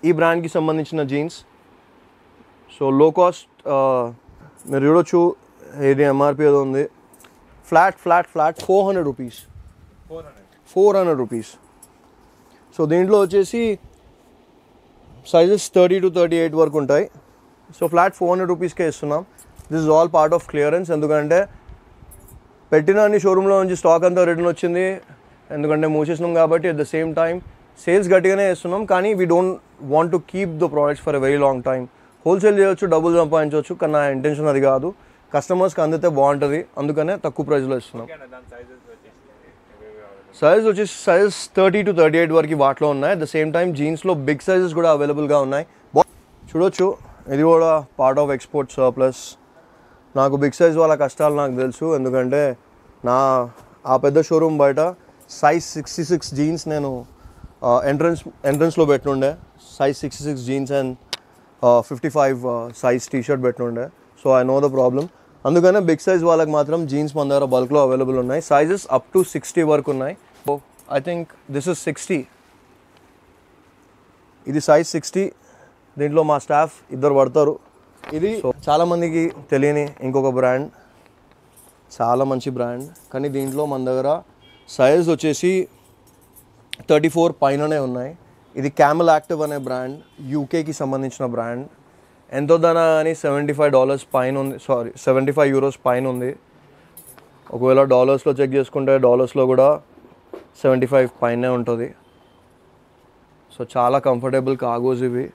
ఈ బ్రాండ్కి సంబంధించిన జీన్స్. సో లో కాస్ట్ మీరు చూడొచ్చు, ఇది ఎంఆర్పి ఏదో ఉంది. Flat 400 rupees. 400 rupees. సో దీంట్లో వచ్చేసి సైజెస్ 30 to 38 వరకు ఉంటాయి. సో ఫ్లాట్ 400 rupeesకే ఇస్తున్నాం. This is all part of clearance. ఎందుకంటే పెట్టిన అన్ని షోరూంలో నుంచి స్టాక్ అంతా రిటర్న్ వచ్చింది, ఎందుకంటే మూసేసినాం కాబట్టి. At the same time sales గట్టిగానే ఇస్తున్నాం, కానీ we don't want to keep the products for a very long time. Wholesale చేయొచ్చు, డబ్బులు సంపాదించవచ్చు, కానీ నా ఇంటెన్షన్ అది కాదు. కస్టమర్స్కి అందితే బాగుంటుంది, అందుకనే తక్కువ ప్రైస్లో ఇస్తున్నాం. సైజ్ వచ్చేసి సైజ్ 30 to 38 వరకు వాటిలో ఉన్నాయి. అట్ ద సేమ్ టైం జీన్స్లో బిగ్ సైజెస్ కూడా అవైలబుల్గా ఉన్నాయి. చూడొచ్చు, ఇది కూడా పార్ట్ ఆఫ్ ఎక్స్పోర్ట్ సర్ప్లస్. నాకు బిగ్ సైజ్ వాళ్ళ కష్టాలు నాకు తెలుసు, ఎందుకంటే ఆ పెద్ద షోరూమ్ బయట సైజ్ 66 జీన్స్ నేను ఎంట్రన్స్లో పెట్టినుండే. Size 66 jeans and 55 size T shirt పెట్టినుండే. So I know the problem. అందుకనే బిగ్ సైజ్ వాళ్ళకి మాత్రం జీన్స్ మన దగ్గర బల్క్లో అవైలబుల్ ఉన్నాయి. సైజెస్ అప్ టు 60 వరకు ఉన్నాయి. So I think this is 60. ఇది సైజ్ 60. దీంట్లో మా స్టాఫ్ 2 పడతారు. ఇది చాలామందికి తెలియని ఇంకొక బ్రాండ్, చాలా మంచి బ్రాండ్, కానీ దీంట్లో మన దగ్గర సైజ్ వచ్చేసి 34 పైననే ఉన్నాయి. ఇది క్యామెల్ యాక్టివ్ అనే బ్రాండ్, యూకేకి సంబంధించిన బ్రాండ్. ఎంతో ధన అని $75 పైన ఉంది, సారీ €75 పైన ఉంది. ఒకవేళ డాలర్స్లో చెక్ చేసుకుంటే డాలర్స్లో కూడా 75 పైనే ఉంటుంది. సో చాలా కంఫర్టబుల్ కార్గోస్ ఇవి.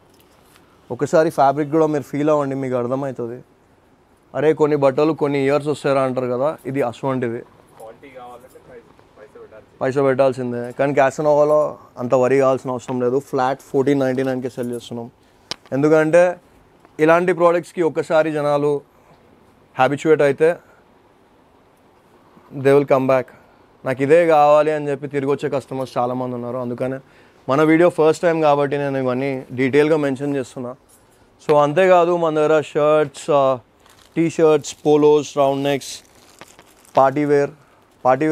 ఒకసారి ఫ్యాబ్రిక్ కూడా మీరు ఫీల్ అవ్వండి, మీకు అర్థమవుతుంది. అరే కొన్ని బట్టలు కొన్ని ఇయర్స్ వస్తారా అంటారు కదా, ఇది అటువంటిది. పైసా పెట్టాల్సిందే, కానీ క్యాసనోవాలో అంత వరి కావాల్సిన అవసరం లేదు. ఫ్లాట్ 1499కే సెల్ చేస్తున్నాం. ఎందుకంటే ఇలాంటి ప్రోడక్ట్స్కి ఒక్కసారి జనాలు హ్యాబిచువేట్ అయితే దే విల్ కమ్ బ్యాక్. నాకు ఇదే కావాలి అని చెప్పి తిరిగి వచ్చే కస్టమర్స్ చాలామంది ఉన్నారు. అందుకనే మన వీడియో ఫస్ట్ టైం కాబట్టి నేను ఇవన్నీ డీటెయిల్గా మెన్షన్ చేస్తున్నా. సో అంతేకాదు మన దగ్గర shirts, T shirts, polos, round necks, party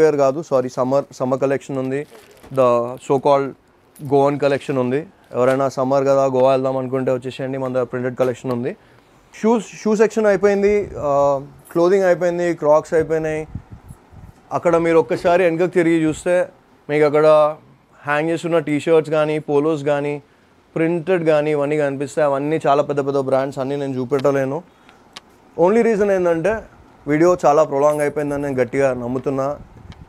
wear కాదు సారీ సమ్మర్ కలెక్షన్ ఉంది. The so called Goan collection ఉంది. ఎవరైనా సమ్మర్ కదా గోవా వెళ్దాం అనుకుంటే వచ్చేసేయండి, మన దగ్గర ప్రింటెడ్ కలెక్షన్ ఉంది. షూ సెక్షన్ అయిపోయింది, క్లోదింగ్ అయిపోయింది, క్రాక్స్ అయిపోయినాయి. అక్కడ మీరు ఒక్కసారి వెనకకు తిరిగి చూస్తే మీకు అక్కడ హ్యాంగ్ చేస్తున్న టీ షర్ట్స్ కానీ, పోలోస్ కానీ, ప్రింటెడ్ కానీ ఇవన్నీ కనిపిస్తాయి. అవన్నీ చాలా పెద్ద పెద్ద బ్రాండ్స్, అన్నీ నేను చూపెట్టలేను. ఓన్లీ రీజన్ ఏంటంటే వీడియో చాలా ప్రొలాంగ్ అయిపోయిందని నేను గట్టిగా నమ్ముతున్నా.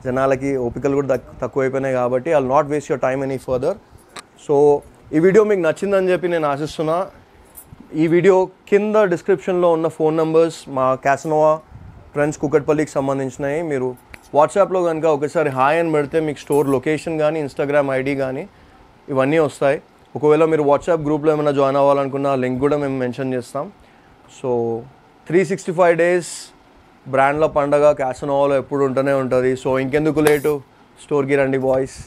జనాలకి ఓపికలు కూడా తక్కువైపోయినాయి కాబట్టి I will not waste your time any further. So ఈ వీడియో మీకు నచ్చిందని చెప్పి నేను ఆశిస్తున్నా. ఈ వీడియో కింద డిస్క్రిప్షన్లో ఉన్న ఫోన్ నెంబర్స్ మా క్యాసనోవా ట్రెండ్స్ కుకట్పల్లికి సంబంధించినవి. మీరు వాట్సాప్లో కనుక ఒకసారి హాయ్ అని పెడితే మీకు స్టోర్ లొకేషన్ కానీ, ఇన్స్టాగ్రామ్ ఐడి కానీ ఇవన్నీ వస్తాయి. ఒకవేళ మీరు వాట్సాప్ గ్రూప్లో ఏమైనా జాయిన్ అవ్వాలనుకున్న లింక్ కూడా మేము మెన్షన్ చేస్తాం. సో 365 days బ్రాండ్ల పండగ క్యాసనోవాలో ఎప్పుడు ఉంటూనే ఉంటుంది. సో ఇంకెందుకు లేటు, స్టోర్కి రండి బాయ్స్.